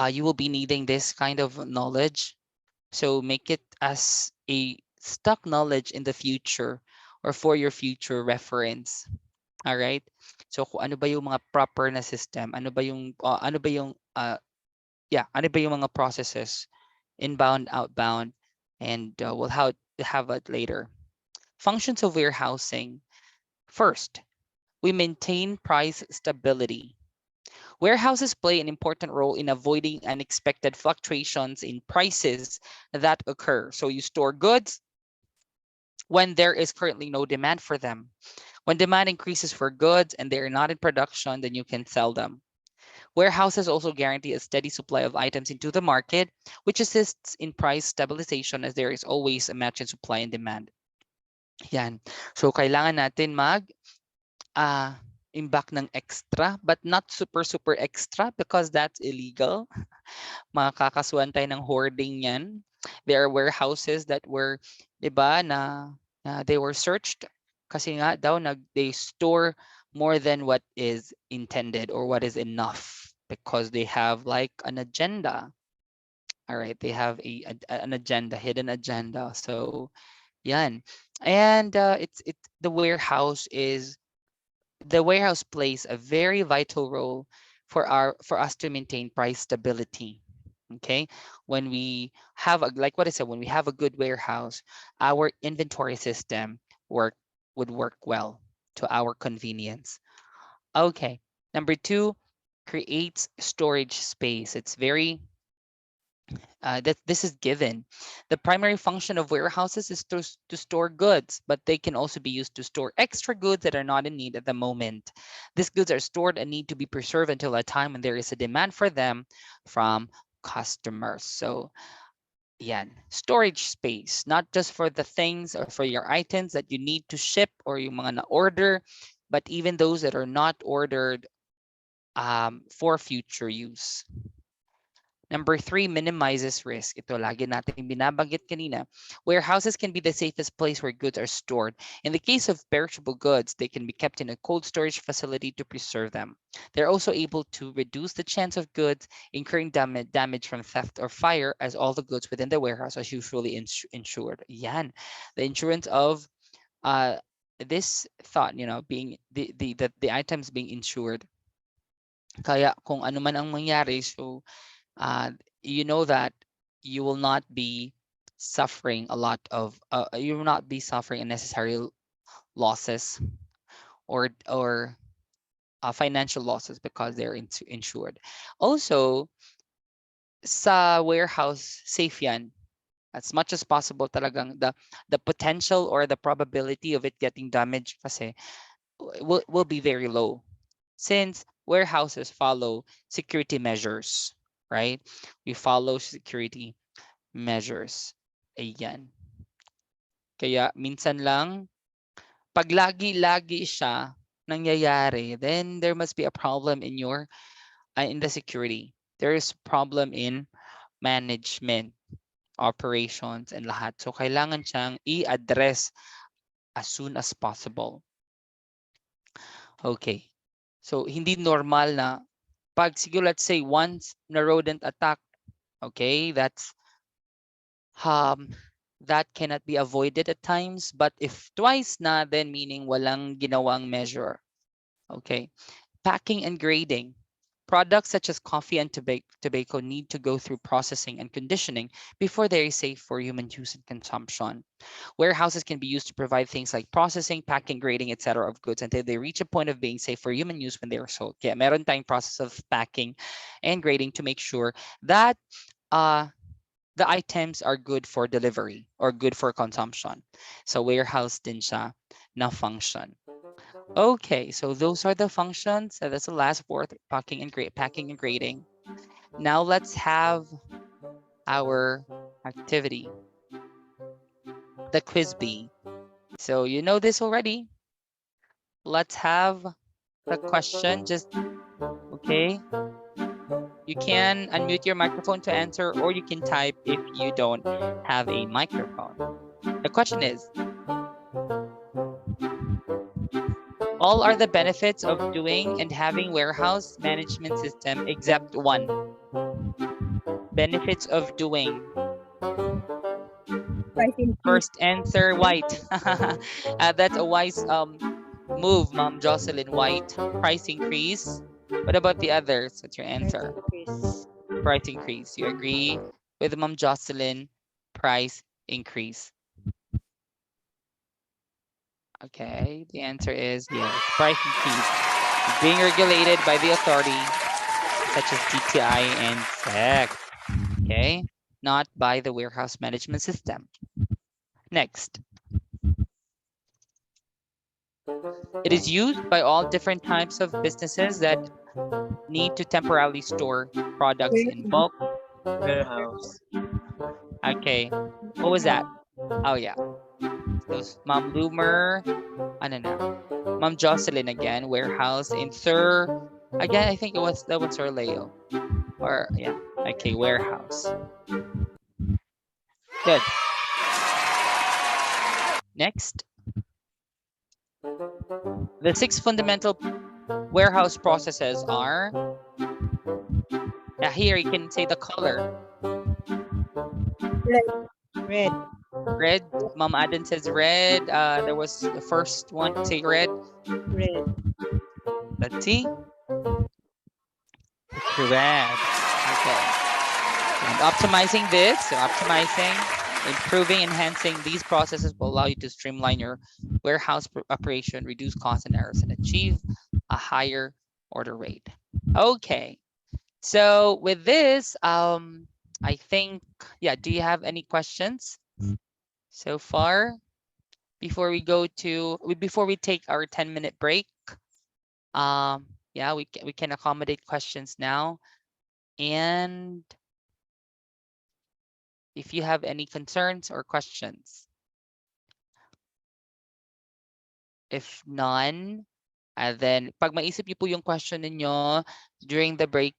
you will be needing this kind of knowledge. So make it as a stock knowledge in the future or for your future reference. All right? So kung ano ba yung mga proper na system, ano ba yung ano ba yung mga processes inbound, outbound, and we'll have it later. Functions of warehousing. First, we maintain price stability. Warehouses play an important role in avoiding unexpected fluctuations in prices that occur. So you store goods when there is currently no demand for them. When demand increases for goods and they are not in production, then you can sell them. Warehouses also guarantee a steady supply of items into the market, which assists in price stabilization as there is always a match in supply and demand. Yan. So kailangan natin imbak ng extra, but not super extra because that's illegal. Makakasuhan tayo ng hoarding yan. There are warehouses that were, di ba, na they were searched kasi nga daw they store more than what is intended or what is enough because they have like an agenda. All right, they have an agenda, hidden agenda. So, yan. And the warehouse plays a very vital role for us to maintain price stability. Okay, when we have like what I said, when we have a good warehouse, our inventory system would work well to our convenience. Okay, number 2, creates storage space. It's very that this is given. The primary function of warehouses is to store goods, but they can also be used to store extra goods that are not in need at the moment. These goods are stored and need to be preserved until a time when there is a demand for them from customers. So yan, storage space, not just for the things or for your items that you need to ship or yung mga na-order, but even those that are not ordered for future use. Number 3, minimizes risk. Ito, lagi natin binabanggit kanina. Warehouses can be the safest place where goods are stored. In the case of perishable goods, they can be kept in a cold storage facility to preserve them. They're also able to reduce the chance of goods incurring damage from theft or fire, as all the goods within the warehouse are usually insured. Yan. The insurance of this thought, being the items being insured. Kaya kung ano man ang mangyari, so you know that you will not be suffering you will not be suffering unnecessary losses or financial losses because they're insured. Also, sa warehouse, safe yan. As much as possible talagang the potential or the probability of it getting damaged kasi will be very low since warehouses follow security measures, right? We follow security measures. Ayan. Kaya minsan lang, pag lagi-lagi siya nangyayari, then there must be a problem in the security. There is problem in management, operations, and lahat. So kailangan siyang i-address as soon as possible. Okay. So hindi normal na pag siguro let's say once na rodent attack, okay, that cannot be avoided at times, but if twice na, then meaning walang ginawang measure. Okay. Packing and grading. Products such as coffee and tobacco need to go through processing and conditioning before they are safe for human use and consumption. Warehouses can be used to provide things like processing, packing, grading, etc. of goods until they reach a point of being safe for human use when they are sold. Kaya meron tayong process of packing and grading to make sure that the items are good for delivery or good for consumption. So warehouse din siya na function. Okay, so those are the functions. So that's the last fourth, packing and grading. Now let's have our activity, the quiz bee. So you know this already. Let's have the question. Just okay. You can unmute your microphone to answer, or you can type if you don't have a microphone. The question is, all are the benefits of doing and having warehouse management system except one. Benefits of doing. First answer, white. That's a wise move, Mom Jocelyn. White. Price increase. What about the others? What's your answer? Price increase. You agree with Mom Jocelyn? Price increase. Okay, the answer is yes. Price increase. Being regulated by the authority such as DTI and SEC. Okay, not by the warehouse management system. Next. It is used by all different types of businesses that need to temporarily store products in bulk. Warehouse. Okay, what was that? Oh yeah, those Mom Loomer, ano na? Mom Jocelyn again, warehouse in Sir. Again, I think that was Sir Leo. Or yeah, okay, warehouse. Good. Next. The 6 fundamental warehouse processes are, here you can say the color. Red. Red. Mom Aden says red. There was the first one to say red. Red. Let's see. It's red. Okay. And optimizing this, so optimizing, improving, enhancing these processes will allow you to streamline your warehouse operation, reduce costs and errors, and achieve a higher order rate. Okay. So with this, I think, yeah, do you have any questions so far? Before we take our 10-minute break, yeah, we can accommodate questions now. And if you have any concerns or questions. If none, then pag maisip niyo po yung question ninyo during the break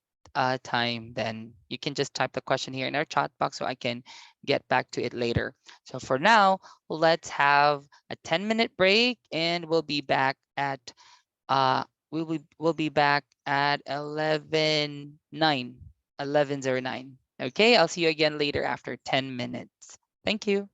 time, then you can just type the question here in our chat box so I can get back to it later. So for now, let's have a 10-minute break and we'll be back at we'll be back at 11:09. Okay, I'll see you again later after 10 minutes. Thank you.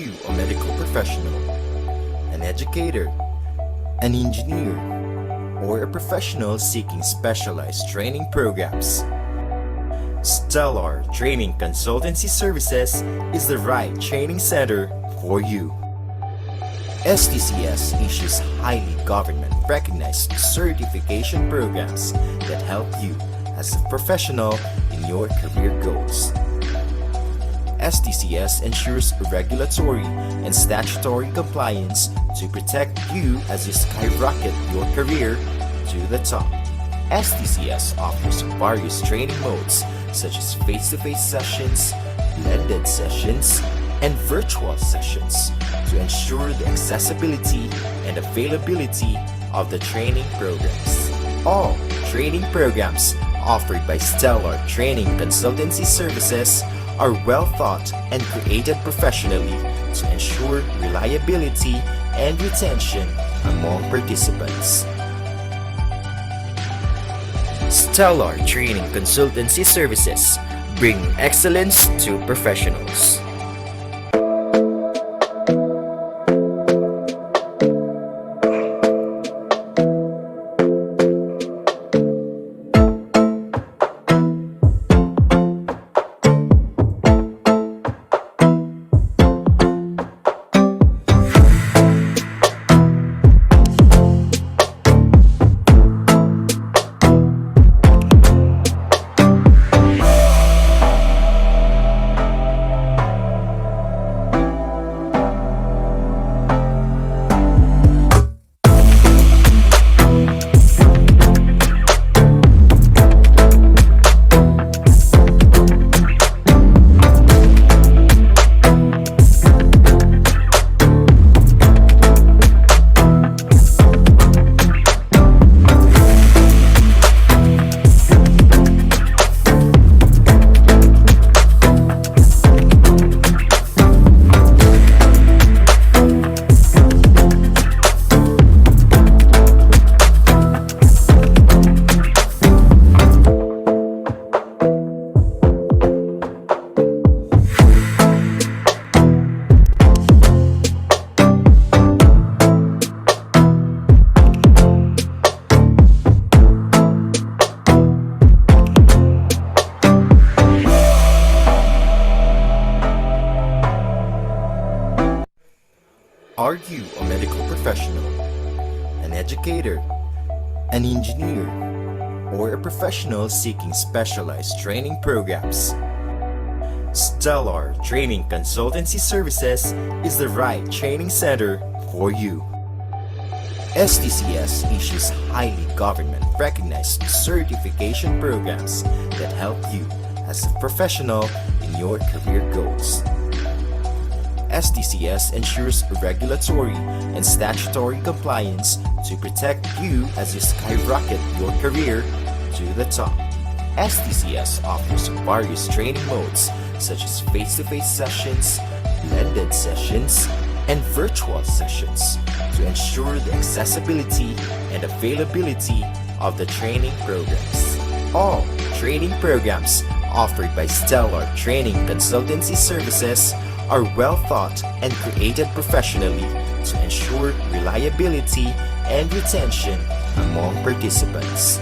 you a medical professional, an educator, an engineer, or a professional seeking specialized training programs? Stellar Training Consultancy Services is the right training center for you. STCS issues highly government-recognized certification programs that help you as a professional in your career goals. STCS ensures regulatory and statutory compliance to protect you as you skyrocket your career to the top. STCS offers various training modes such as face-to-face sessions, blended sessions, and virtual sessions to ensure the accessibility and availability of the training programs. All training programs offered by Stellar Training Consultancy Services are well thought and created professionally to ensure reliability and retention among participants. Stellar Training Consultancy Services bring excellence to professionals. Are you a medical professional, an educator, an engineer, or a professional seeking specialized training programs? Stellar Training Consultancy Services is the right training center for you. STCS issues highly government-recognized certification programs that help you as a professional in your career goals. STCS ensures regulatory and statutory compliance to protect you as you skyrocket your career to the top. STCS offers various training modes such as face-to-face sessions, blended sessions, and virtual sessions to ensure the accessibility and availability of the training programs. All training programs offered by Stellar Training Consultancy Services are well thought and created professionally to ensure reliability and retention among participants.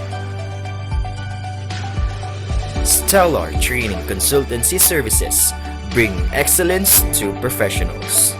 Stellar Training Consultancy Services bring excellence to professionals.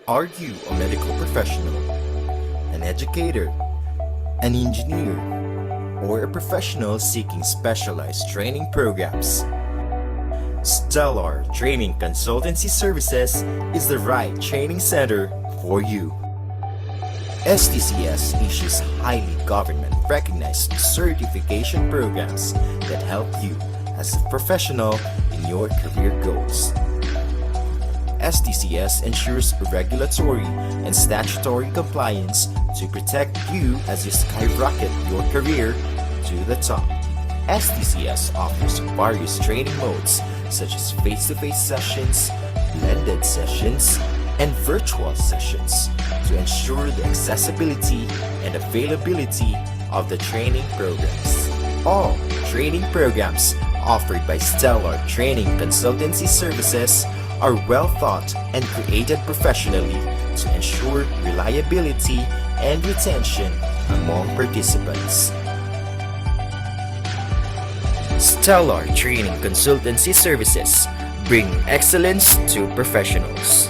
Are you a medical professional, an educator, an engineer, or a professional seeking specialized training programs? Stellar Training Consultancy Services is the right training center for you. STCS issues highly government-recognized certification programs that help you as a professional in your career goals. STCS ensures regulatory and statutory compliance to protect you as you skyrocket your career to the top. STCS offers various training modes such as face-to-face sessions, blended sessions, and virtual sessions to ensure the accessibility and availability of the training programs. All training programs offered by Stellar Training Consultancy Services are well thought and created professionally to ensure reliability and retention among participants. Stellar Training Consultancy Services bring excellence to professionals.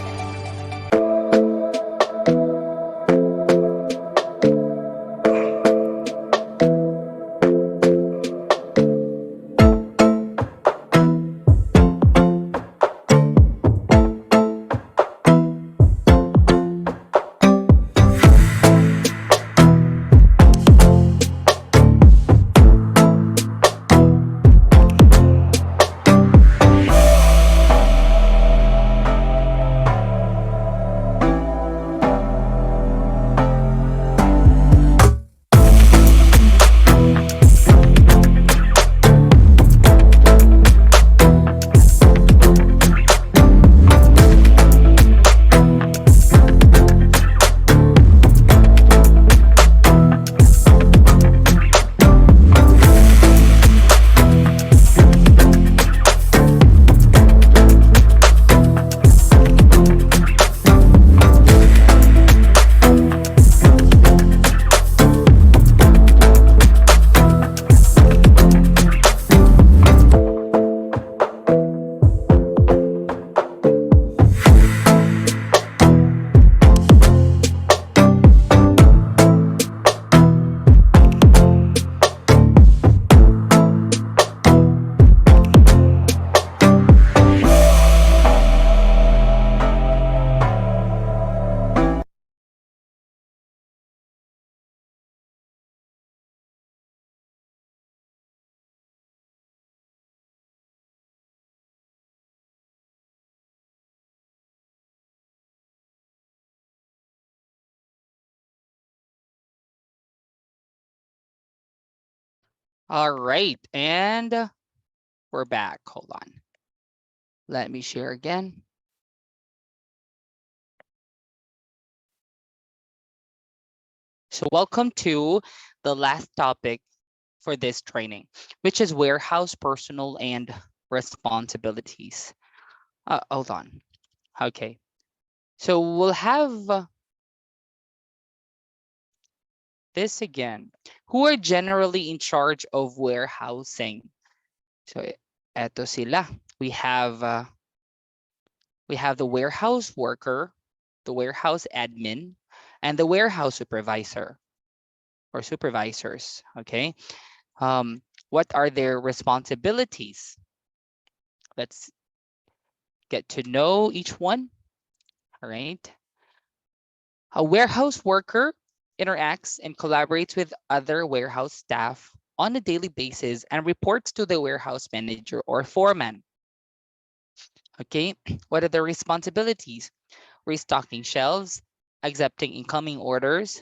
All right, and we're back. Hold on. Let me share again. So welcome to the last topic for this training, which is warehouse personal and responsibilities. Hold on. Okay. So we'll have this again. Who are generally in charge of warehousing? So eto sila. We have the warehouse worker, the warehouse admin, and the warehouse supervisor or supervisors. Okay. What are their responsibilities? Let's get to know each one. All right. A warehouse worker interacts and collaborates with other warehouse staff on a daily basis and reports to the warehouse manager or foreman. Okay, what are the responsibilities? Restocking shelves, accepting incoming orders,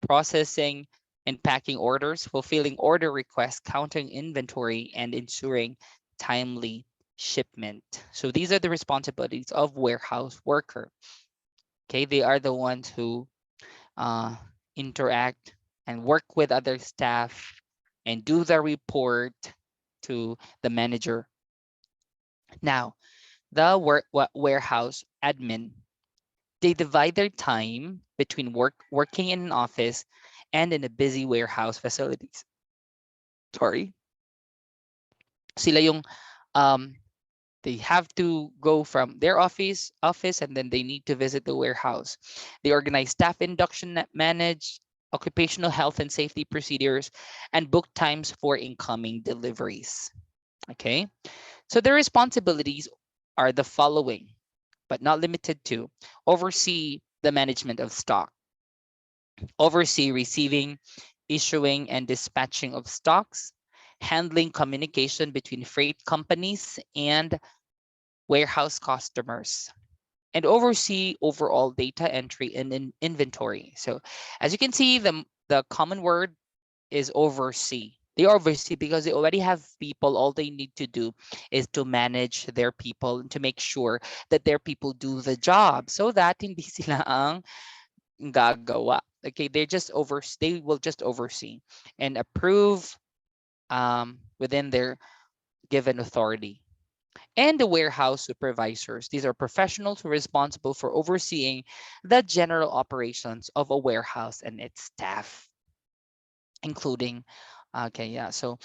processing and packing orders, fulfilling order requests, counting inventory, and ensuring timely shipment. So these are the responsibilities of warehouse worker. Okay, they are the ones who interact and work with other staff and do the report to the manager. Now, the warehouse admin, they divide their time between working in an office and in a busy warehouse facilities. Sorry. Sila yung They have to go from their office and then they need to visit the warehouse. They organize staff induction, manage occupational health and safety procedures, and book times for incoming deliveries. Okay, so their responsibilities are the following, but not limited to: oversee the management of stock, oversee receiving, issuing, and dispatching of stocks, handling communication between freight companies and warehouse customers, and oversee overall data entry and inventory. So as you can see, the common word is oversee. They oversee because they already have people. All they need to do is to manage their people and to make sure that their people do the job so that hindi sila ang gagawa. Okay, they will just oversee and approve within their given authority. And the warehouse supervisors. These are professionals who are responsible for overseeing the general operations of a warehouse and its staff, including, okay, yeah, so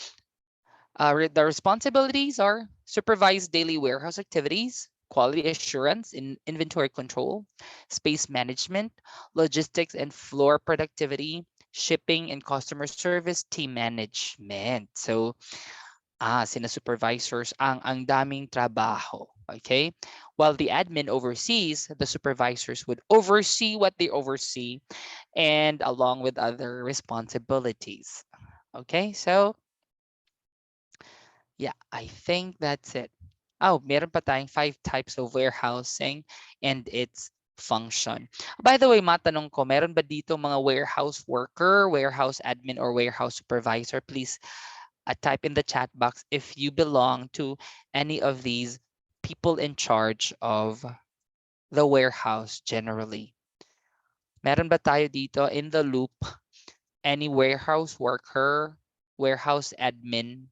the responsibilities are supervise daily warehouse activities, quality assurance in inventory control, space management, logistics and floor productivity, shipping and customer service, team management. So sina supervisors ang daming trabaho. Okay? While the admin oversees, the supervisors would oversee what they oversee and along with other responsibilities. Okay? So, yeah, I think that's it. Oh, meron pa tayong 5 types of warehousing and its function. By the way, matanong ko, meron ba dito mga warehouse worker, warehouse admin, or warehouse supervisor? Please type in the chat box if you belong to any of these people in charge of the warehouse generally. Meron ba tayo dito in the loop? Any warehouse worker, warehouse admin,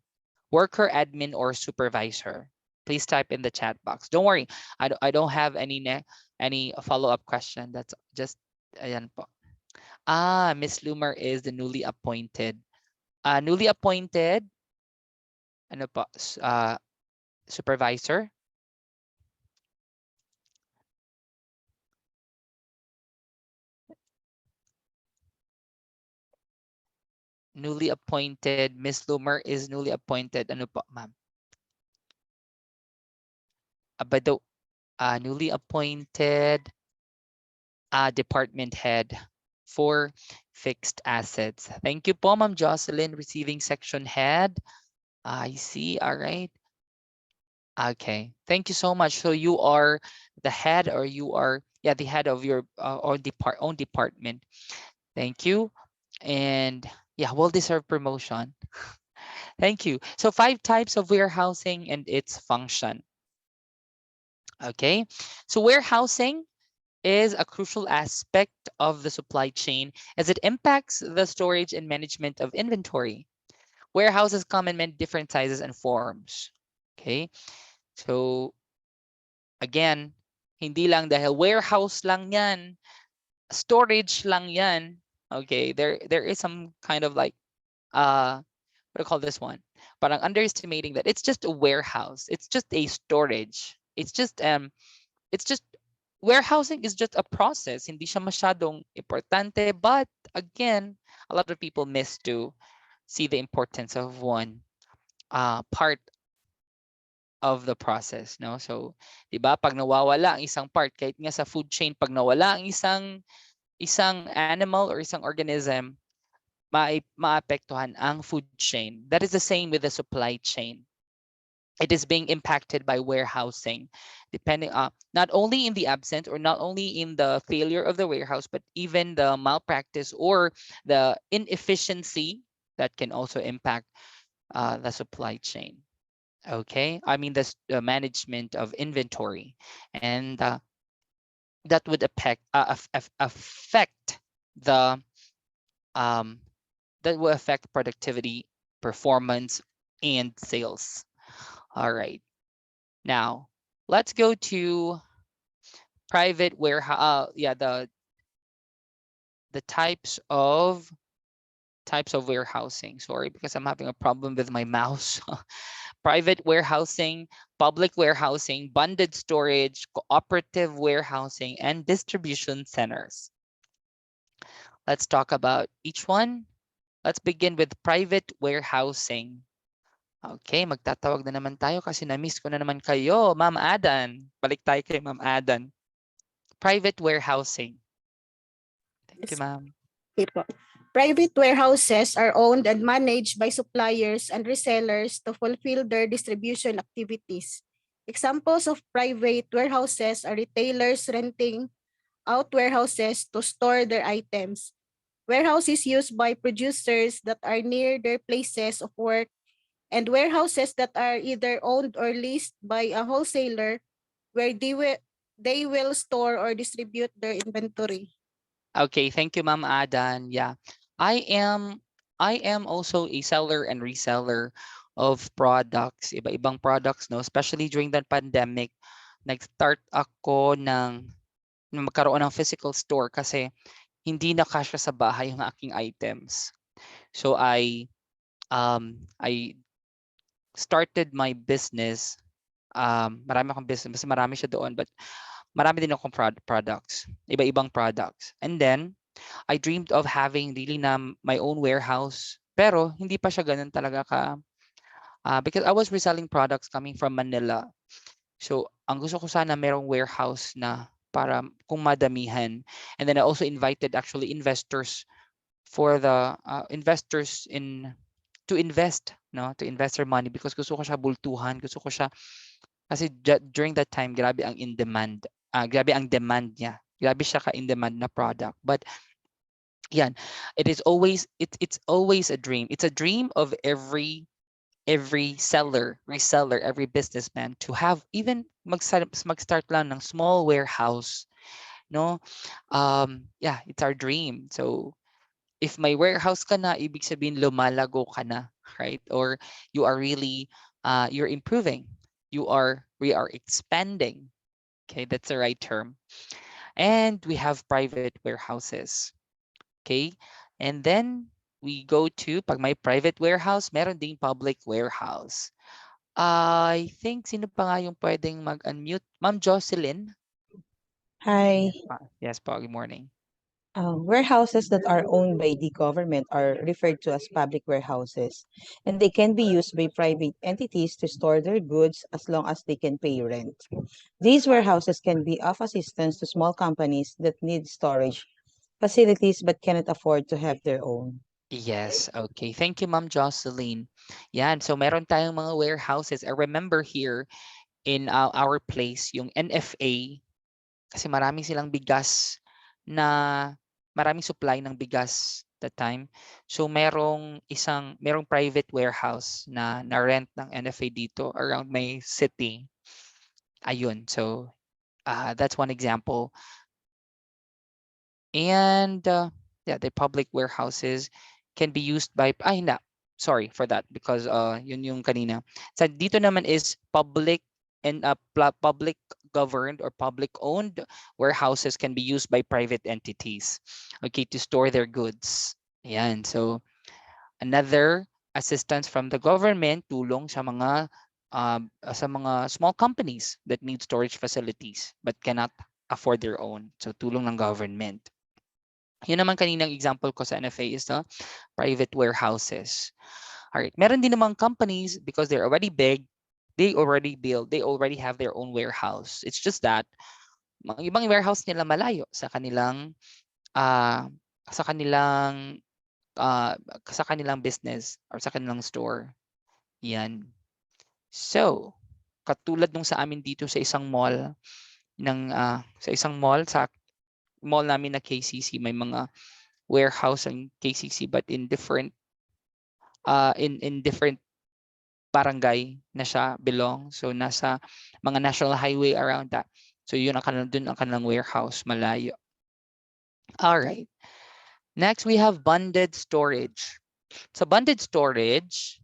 worker admin, or supervisor? Please type in the chat box. Don't worry, I don't have any follow-up question. That's just ayan po. Miss Loomer is the newly appointed. Newly appointed ano po, supervisor. Newly appointed. Miss Loomer is newly appointed. Ano po, ma'am? But the newly appointed department head for fixed assets. Thank you po, Ma'am Jocelyn, receiving section head. I see. All right. Okay. Thank you so much. So you are the head, or you are, yeah, the head of your own department. Thank you. And yeah, well-deserved promotion. Thank you. So 5 types of warehousing and its function. Okay. So warehousing is a crucial aspect of the supply chain as it impacts the storage and management of inventory. Warehouses come in many different sizes and forms. Okay. So again, hindi lang dahil warehouse lang yan, storage lang yan. Okay, there is some kind of like what do I call this one? Parang underestimating that it's just a warehouse. It's just a storage. It's just warehousing is just a process. Hindi siya masyadong importante, but again, a lot of people miss to see the importance of one part of the process, no? So, 'di ba, pag nawawala ang isang part, kahit nga sa food chain, pag nawala ang isang animal or isang organism, maapektuhan ang food chain. That is the same with the supply chain. It is being impacted by warehousing, depending not only in the absence or not only in the failure of the warehouse, but even the malpractice or the inefficiency that can also impact the supply chain. Okay, I mean the management of inventory, and that would affect the that will affect productivity, performance, and sales. All right. Now, let's go to private warehouse. Yeah, the types of warehousing. Sorry, because I'm having a problem with my mouse. private warehousing, public warehousing, bonded storage, cooperative warehousing, and distribution centers. Let's talk about each one. Let's begin with private warehousing. Okay, magtatawag na naman tayo kasi na-miss ko na naman kayo, Ma'am Adan. Balik tayo kay Ma'am Adan. Private warehousing. Thank you, Ma'am. People. Private warehouses are owned and managed by suppliers and resellers to fulfill their distribution activities. Examples of private warehouses are retailers renting out warehouses to store their items. Warehouses used by producers that are near their places of work, and warehouses that are either owned or leased by a wholesaler where they will store or distribute their inventory. Okay, thank you, Ma'am Adan. Yeah, I am also a seller and reseller of products, iba-ibang products, no? Especially during the pandemic, nag-start ako ng magkaroon ng physical store kasi hindi na kasya sa bahay yung aking items. So I started my business. Marami akong business, mas marami siya doon, but marami din akong products, iba-ibang products. And then, I dreamed of having really na my own warehouse. Pero, hindi pa siya ganun talaga because I was reselling products coming from Manila. So, ang gusto ko sana merong warehouse na para kung madamihan. And then I also invited actually investors for the investors to invest, no, to invest their money because gusto ko siya bultuhan, gusto ko siya kasi during that time grabe ang in demand, grabe ang demand niya, grabe siya ka in demand na product. But yan, it's always a dream. It's a dream of every seller, reseller, every businessman to have even mag-start lang ng small warehouse, no? Yeah, it's our dream. So if may warehouse ka na, ibig sabihin lumalago ka na, right? Or you are really, you're improving. We are expanding. Okay, that's the right term. And we have private warehouses. Okay, and then we go to, pag may private warehouse, meron ding public warehouse. I think, sino pa nga yung pwedeng mag-unmute? Ma'am Jocelyn? Hi. Yes po, good morning. Warehouses that are owned by the government are referred to as public warehouses, and they can be used by private entities to store their goods as long as they can pay rent. These warehouses can be of assistance to small companies that need storage facilities but cannot afford to have their own. Yes, okay. Thank you, Ma'am Jocelyn. Yan, so meron tayong mga warehouses. I remember here in our place, yung NFA, kasi marami silang bigas na, maraming supply ng bigas that time. So merong private warehouse na rent ng NFA dito around my city. Ayun, so that's one example. And yeah, the public warehouses can be used by, sorry for that because yun yung kanina. So dito naman is public and public governed or public owned warehouses can be used by private entities, okay, to store their goods. Ayan, so another assistance from the government, tulong sa mga small companies that need storage facilities but cannot afford their own. So tulong ng government. Yun naman kaninang example ko sa NFA is the private warehouses. All right, meron din namang companies because they're already big, they already have their own warehouse. It's just that mga ibang warehouse nila malayo sa kanilang business or sa kanilang store. Yan. So, katulad nung sa amin dito sa isang mall sa mall namin na KCC, may mga warehouse ang KCC but in different different barangay na siya belong. So nasa mga national highway around that. So yun ang kanilang warehouse, malayo. All right. Next, we have bonded storage. So bonded storage,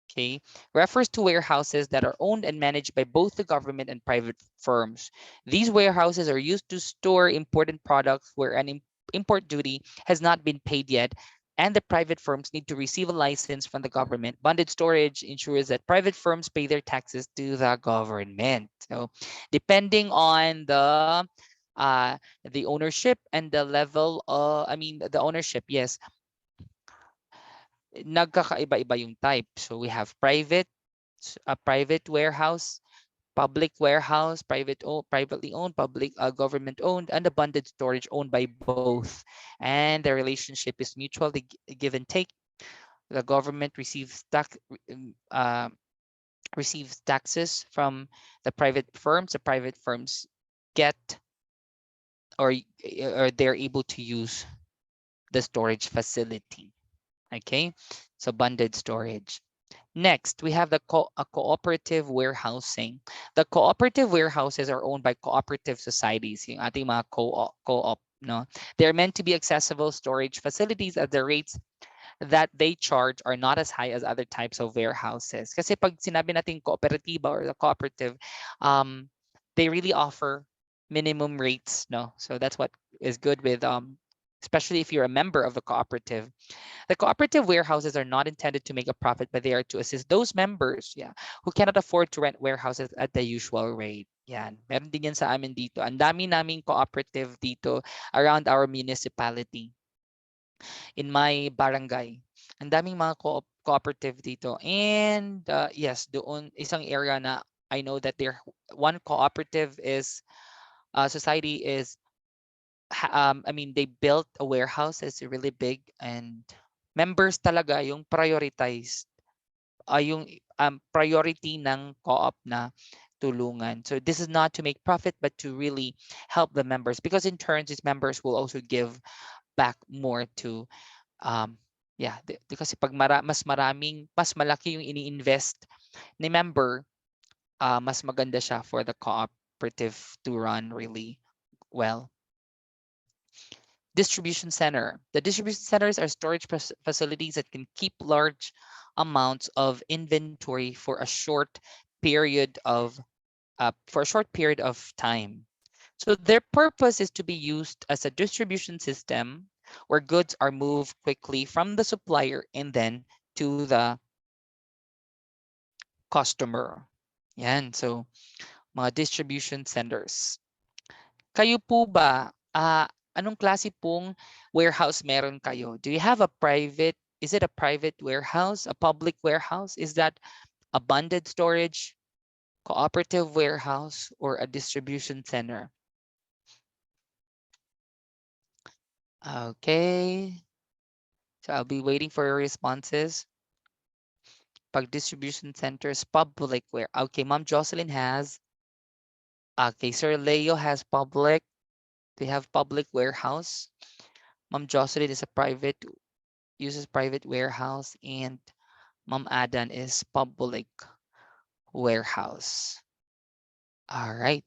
okay, refers to warehouses that are owned and managed by both the government and private firms. These warehouses are used to store important products where an import duty has not been paid yet, and the private firms need to receive a license from the government. Bonded storage ensures that private firms pay their taxes to the government. So depending on the ownership and the level, the ownership, yes, nagkakaiba-iba yung type. So we have a private warehouse, public warehouse, privately owned, public government owned, and abundant storage owned by both. And the relationship is mutual, the give and take. The government receives taxes from the private firms. The private firms get or they're able to use the storage facility. Okay, so bonded storage. Next, we have the cooperative warehousing. The cooperative warehouses are owned by cooperative societies, yung ating mga co-op, no? They're meant to be accessible storage facilities at the rates that they charge are not as high as other types of warehouses. Kasi pag sinabi natin kooperatiba or the cooperative, they really offer minimum rates, no? So that's what is good with especially if you're a member of the cooperative. The cooperative warehouses are not intended to make a profit, but they are to assist those members, who cannot afford to rent warehouses at the usual rate. Yan. Meron din yan sa amin dito. Ang dami naming cooperative dito around our municipality. In my barangay. Ang daming mga cooperative dito. And yes, doon isang area na I know that one cooperative is society is they built a warehouse that's really big, and members talaga yung prioritized yung priority ng co-op na tulungan. So this is not to make profit but to really help the members, because in turn these members will also give back more to kasi pag mas malaki yung ini-invest ni member, mas maganda siya for the cooperative to run really well. Distribution center. The distribution centers are storage facilities that can keep large amounts of inventory for a short period of time. So their purpose is to be used as a distribution system where goods are moved quickly from the supplier and then to the customer. Yan. So mga distribution centers. Kayo po ba, anong klase pong warehouse meron kayo? Do you have is it a private warehouse, a public warehouse? Is that a bonded storage, cooperative warehouse, or a distribution center? Okay. So I'll be waiting for your responses. Pag distribution centers, public ware. Okay, Ma'am Jocelyn has. Okay, Sir Leo has public. They have public warehouse. Ma'am Jocelyn is uses private warehouse, and Ma'am Adan is public warehouse. All right.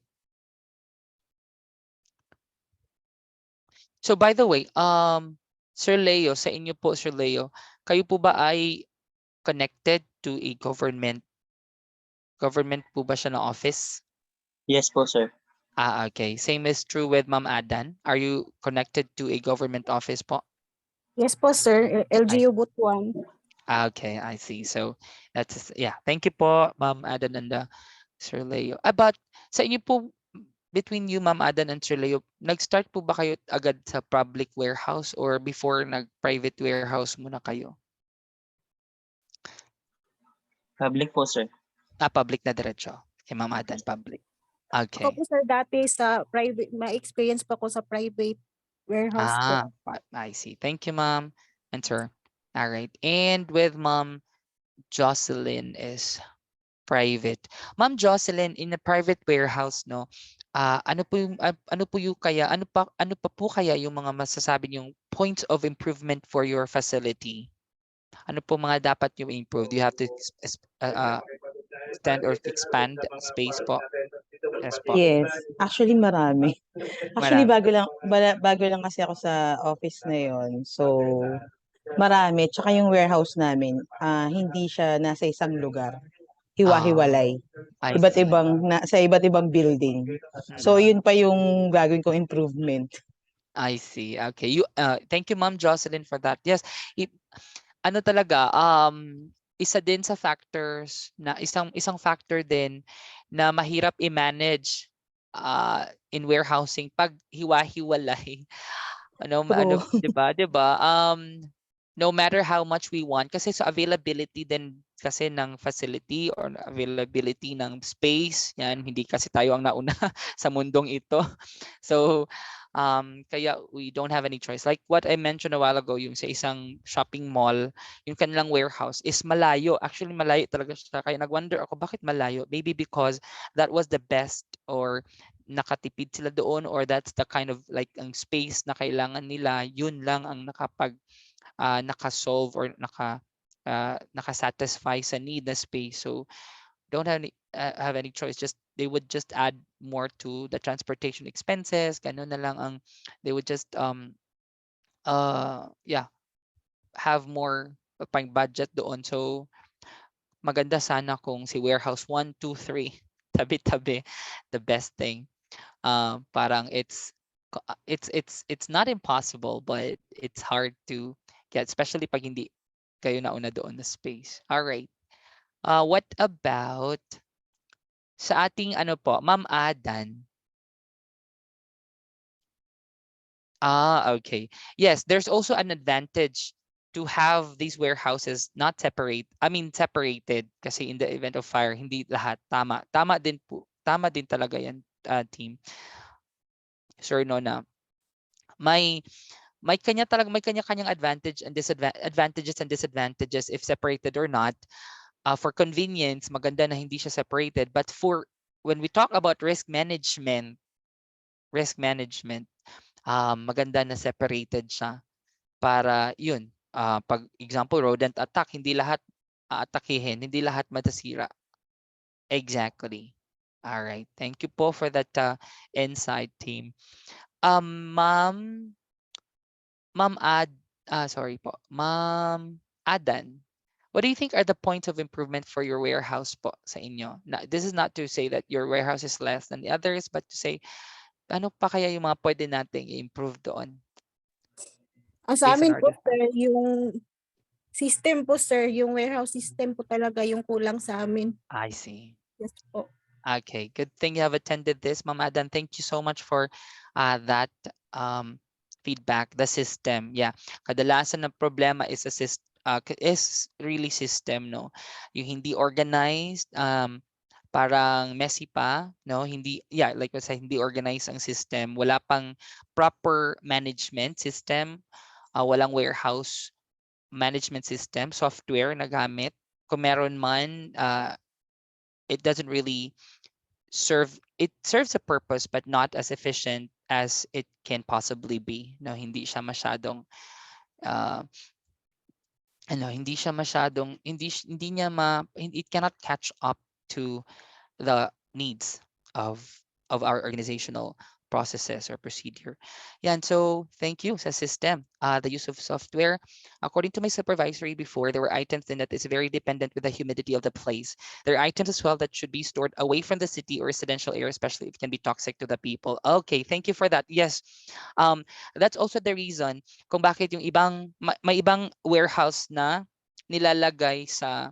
So by the way, Sir Leo, sa inyo po, Sir Leo, kayo po ba ay connected to a government po ba siya na office? Yes po, sir. Okay. Same is true with Ma'am Adan. Are you connected to a government office po? Yes po, sir. LGU Butuan. Okay, I see. So that's thank you po, Ma'am Adan and Sir Leo. But sa inyo po, between you, Ma'am Adan and Sir Leo, nag-start po ba kayo agad sa public warehouse or before nag-private warehouse muna kayo? Public po, sir. Public na diretso. Okay, Ma'am Adan, public. Okay. Ako po, sir, dati sa private, may experience pa ko sa private warehouse po. I see. Thank you, Ma'am and Sir. All right. And with Ma'am Jocelyn is private. Ma'am Jocelyn, in a private warehouse, no, ano pa po kaya yung mga masasabi yung points of improvement for your facility? Ano po mga dapat yung improve? Do you have to extend or expand space po? Yes po. Yes, actually marami. Actually Marami. bago lang kasi ako sa office na yon. So marami, tsaka yung warehouse namin, hindi siya nasa isang lugar. Hiwa-hiwalay. I Iba't see. ibang sa iba't ibang building. So yun pa yung gagawin kong improvement. I see. Okay. Thank you, Ma'am Jocelyn, for that. Yes, ano talaga, isa din sa factors na isang factor din na mahirap i-manage in warehousing pag hiwa-hiwalay. True. 'Di ba? 'Di ba? No matter how much we want kasi sa availability din kasi ng facility or availability ng space, yan hindi kasi tayo ang nauna sa mundong ito. So kaya we don't have any choice. Like what I mentioned a while ago, yung sa isang shopping mall, yung kanilang warehouse is malayo. Actually, malayo talaga siya. Kaya nag-wonder ako, bakit malayo? Maybe because that was the best or nakatipid sila doon or that's the kind of like ang space na kailangan nila, yun lang ang naka-solve or naka-satisfy sa need na space. So don't have any choice. Just they would just add more to the transportation expenses. Ganun na lang ang they would just yeah, have more pang budget doon. So maganda sana kung si warehouse 1, 2, 3 tabi-tabi, the best thing. Parang it's not impossible, but it's hard to get, especially pag hindi kayo nauna doon na space. All right. What about sa ating ano po, Ma'am Adan? Okay. Yes, there's also an advantage to have these warehouses not separated kasi in the event of fire, hindi lahat. Tama. Tama din po. Tama din talaga yan, team. Sure, no, na may kanya-kanyang advantages and disadvantages if separated or not. For convenience, maganda na hindi siya separated. But when we talk about risk management, maganda na separated siya para yun. Pag example, rodent attack, hindi lahat aatakihin, hindi lahat matasira. Exactly. All right. Thank you po for that insight, team. Ma'am Ma'am Adan, what do you think are the points of improvement for your warehouse po sa inyo? This is not to say that your warehouse is less than the others, but to say, ano pa kaya yung mga pwede nating i-improve doon? Sa Based on amin our po, discussion. sir, yung system po, sir, yung warehouse system po talaga yung kulang sa amin. I see. Yes po. Okay, good thing you have attended this, Ma'am Adan. Thank you so much for that feedback. The system, yeah. Kadalasan ng problema is really system, no. Yung hindi organized, parang messy pa, no? Hindi, yeah, like I said, hindi organized ang system. Wala pang proper management system. Walang warehouse management system, software na gamit. Kung meron man, it doesn't really serves a purpose but not as efficient as it can possibly be. No, hindi siya masyadong it cannot catch up to the needs of our organizational processes or procedure. Yan, so thank you sa system. The use of software. According to my supervisory before, there were items in that is very dependent with the humidity of the place. There are items as well that should be stored away from the city or residential area, especially if it can be toxic to the people. Okay, thank you for that. Yes, that's also the reason kung bakit yung may ibang warehouse na nilalagay sa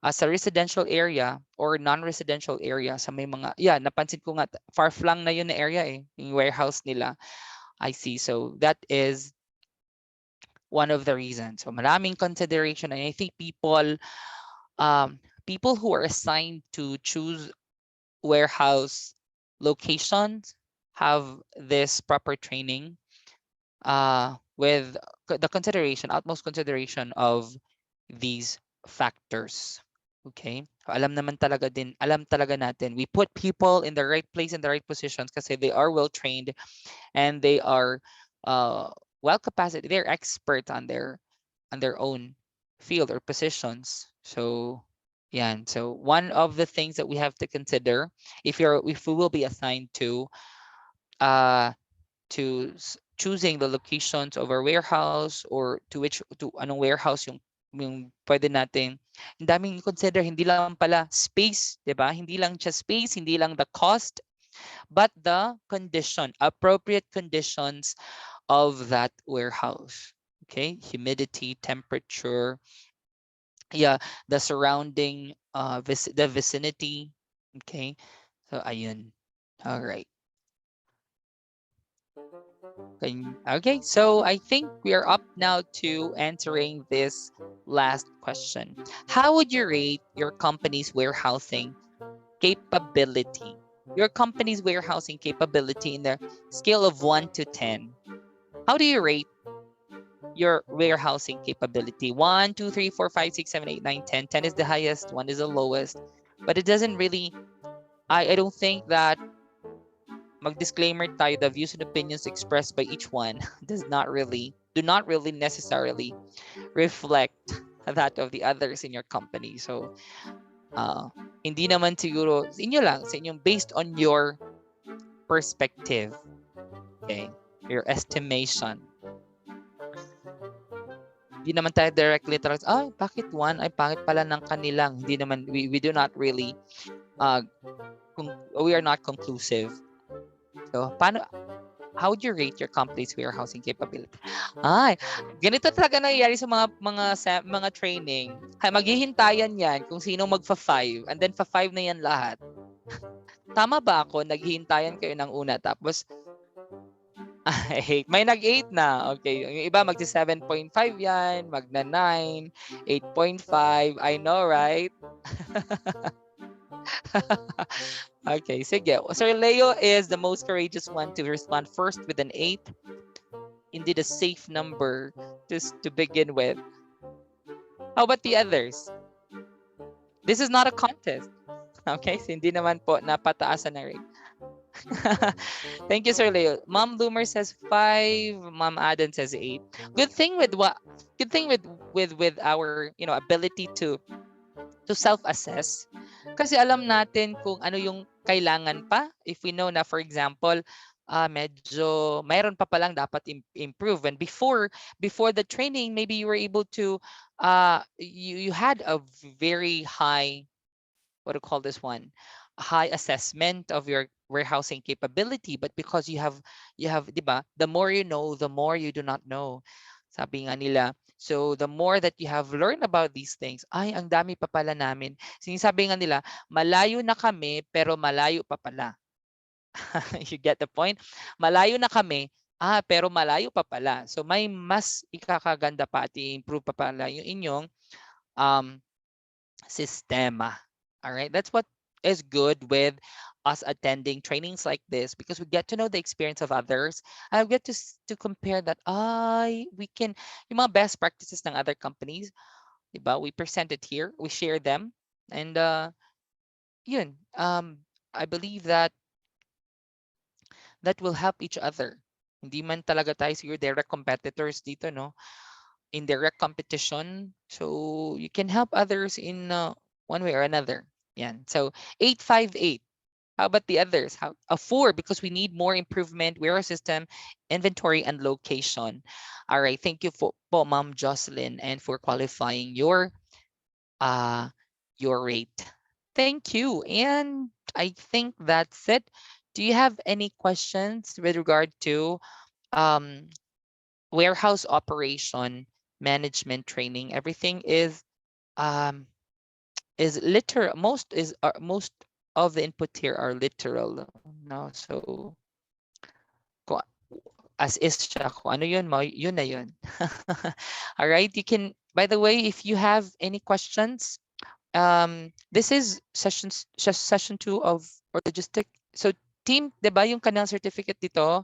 sa residential area or non-residential area sa may mga, napansin ko nga, far-flung na yun na area yung warehouse nila. I see. So that is one of the reasons. So maraming consideration, and I think people who are assigned to choose warehouse locations have this proper training with the utmost consideration of these factors. Okay? Alam talaga natin. We put people in the right place in the right positions kasi they are well trained and they are well capacity. They're experts on their own field or positions. So yan. So one of the things that we have to consider if we will be assigned to choosing the locations of our warehouse or to anong warehouse yung pwede natin. Ang daming consider, hindi lang pala space, 'di ba? Hindi lang just space, hindi lang the cost, but the appropriate conditions of that warehouse. Okay, humidity, temperature, yeah, the surrounding the vicinity. Okay, so ayun. All right. Okay, so I think we are up now to answering this last question. How would you rate your company's warehousing capability? Your company's warehousing capability in the scale of 1 to 10. How do you rate your warehousing capability? 1, 2, 3, 4, 5, 6, 7, 8, 9, 10. 10 is the highest, 1 is the lowest. But it doesn't really, I don't think that mag-disclaimer tayo, the views and opinions expressed by each one do not really necessarily reflect that of the others in your company. So, hindi naman siguro, inyo lang, sa inyong, based on your perspective, okay, your estimation. Hindi naman tayo directly talaga, ay, bakit one? Ay, pangit pala ng kanilang. Hindi naman, we do not really, we are not conclusive. So, how would you rate your company's warehousing capability? Ay, ganito talaga nangyayari sa mga training. Ay, maghihintayan yan kung sino magfa-5 and then fa-5 na yan lahat. Tama ba ako? Naghihintayan kayo ng una tapos may nag-8 na. Okay, yung iba magsi 7.5 yan, magna 9, 8.5. I know, right? Okay, sige. Sir Leo is the most courageous one to respond first with an 8. Indeed, a safe number just to begin with. How about the others? This is not a contest. Okay, so hindi naman po napataasan na rate. Thank you, Sir Leo. Mom Loomer says 5. Mom Aden says 8. Good thing with our ability to self-assess. Kasi alam natin kung ano yung kailangan pa. If we know na, for example, medyo mayroon pa palang dapat improve. And before the training, maybe you were able to you had a very high, what do you call this one, high assessment of your warehousing capability, but because you have diba, the more you know, the more you do not know, sabi nga nila. So the more that you have learned about these things, ay, ang dami pa pala namin. Sinasabi nga nila, malayo na kami pero malayo pa pala. You get the point? Malayo na kami, pero malayo pa pala. So may mas ikakaganda pa at i-improve pa pala yung inyong sistema. All right, that's what is good with us attending trainings like this, because we get to know the experience of others. I get to compare that. We can, yung mga best practices ng other companies, diba? We present it here, we share them, and yun. I believe that will help each other. Hindi man talaga tayo siguro direct competitors dito, no? In direct competition, so you can help others in one way or another. Yan. So 858. How about the others? A 4, because we need more improvement, warehouse system, inventory, and location. All right. Thank you po, Ma'am Jocelyn, and for qualifying your rate. Thank you. And I think that's it. Do you have any questions with regard to warehouse operation management training? Everything is literal. Most of the input here are literal now. So as is siya, kung ano yun mo, yun na yun. All right, you can, by the way, if you have any questions, this is session 2 of logistic. So team, diba yung kanilang certificate dito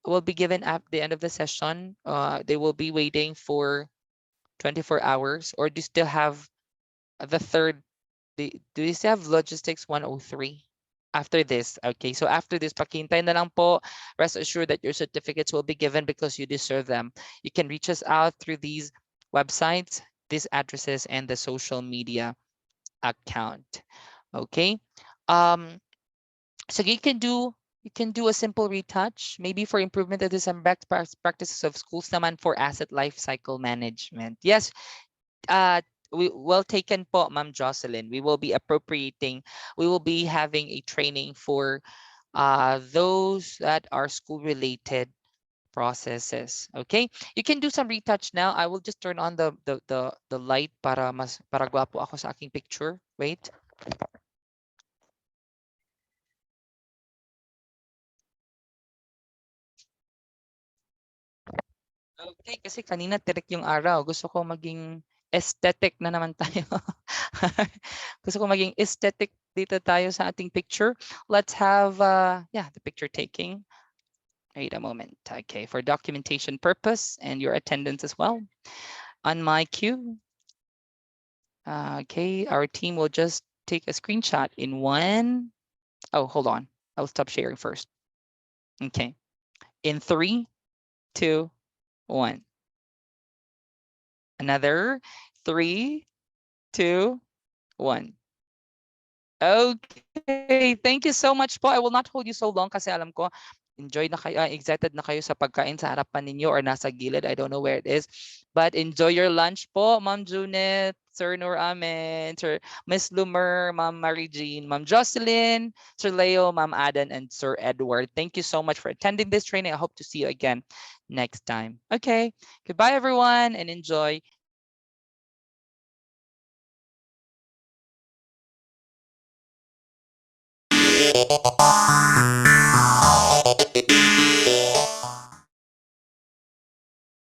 will be given at the end of the session. They will be waiting for 24 hours, or do you still have the third? Do you still have logistics 103 after this? Okay, so after this, pakintay na lang po. Rest assured that your certificates will be given because you deserve them. You can reach us out through these websites, these addresses, and the social media account. Okay, so you can do a simple retouch, maybe for improvement of the some best practices of schools naman for asset life cycle management. Yes, we well taken po, Ma'am Jocelyn. We will be having a training for those that are school-related processes. Okay, you can do some retouch now. I will just turn on the light para guwapo ako sa aking picture. Wait. Okay, kasi kanina tirik yung araw. Gusto ko maging aesthetic na naman tayo. Gusto ko maging aesthetic dito tayo sa ating picture. Let's have the picture taking. Wait a moment. Okay, for documentation purpose and your attendance as well. On my cue. Okay, our team will just take a screenshot in one. Oh, hold on. I'll stop sharing first. Okay. In 3, 2, 1. Another 3, 2, 1. Okay, thank you so much po. I will not hold you so long kasi alam ko enjoy na kayo, excited na kayo sa pagkain sa harapan ninyo or nasa gilid. I don't know where it is. But enjoy your lunch po, Ma'am Junit, Sir Nur Amen, Sir Miss Lumer, Ma'am Marie Jean, Ma'am Jocelyn, Sir Leo, Ma'am Adan, and Sir Edward. Thank you so much for attending this training. I hope to see you again next time. Okay, goodbye everyone and enjoy.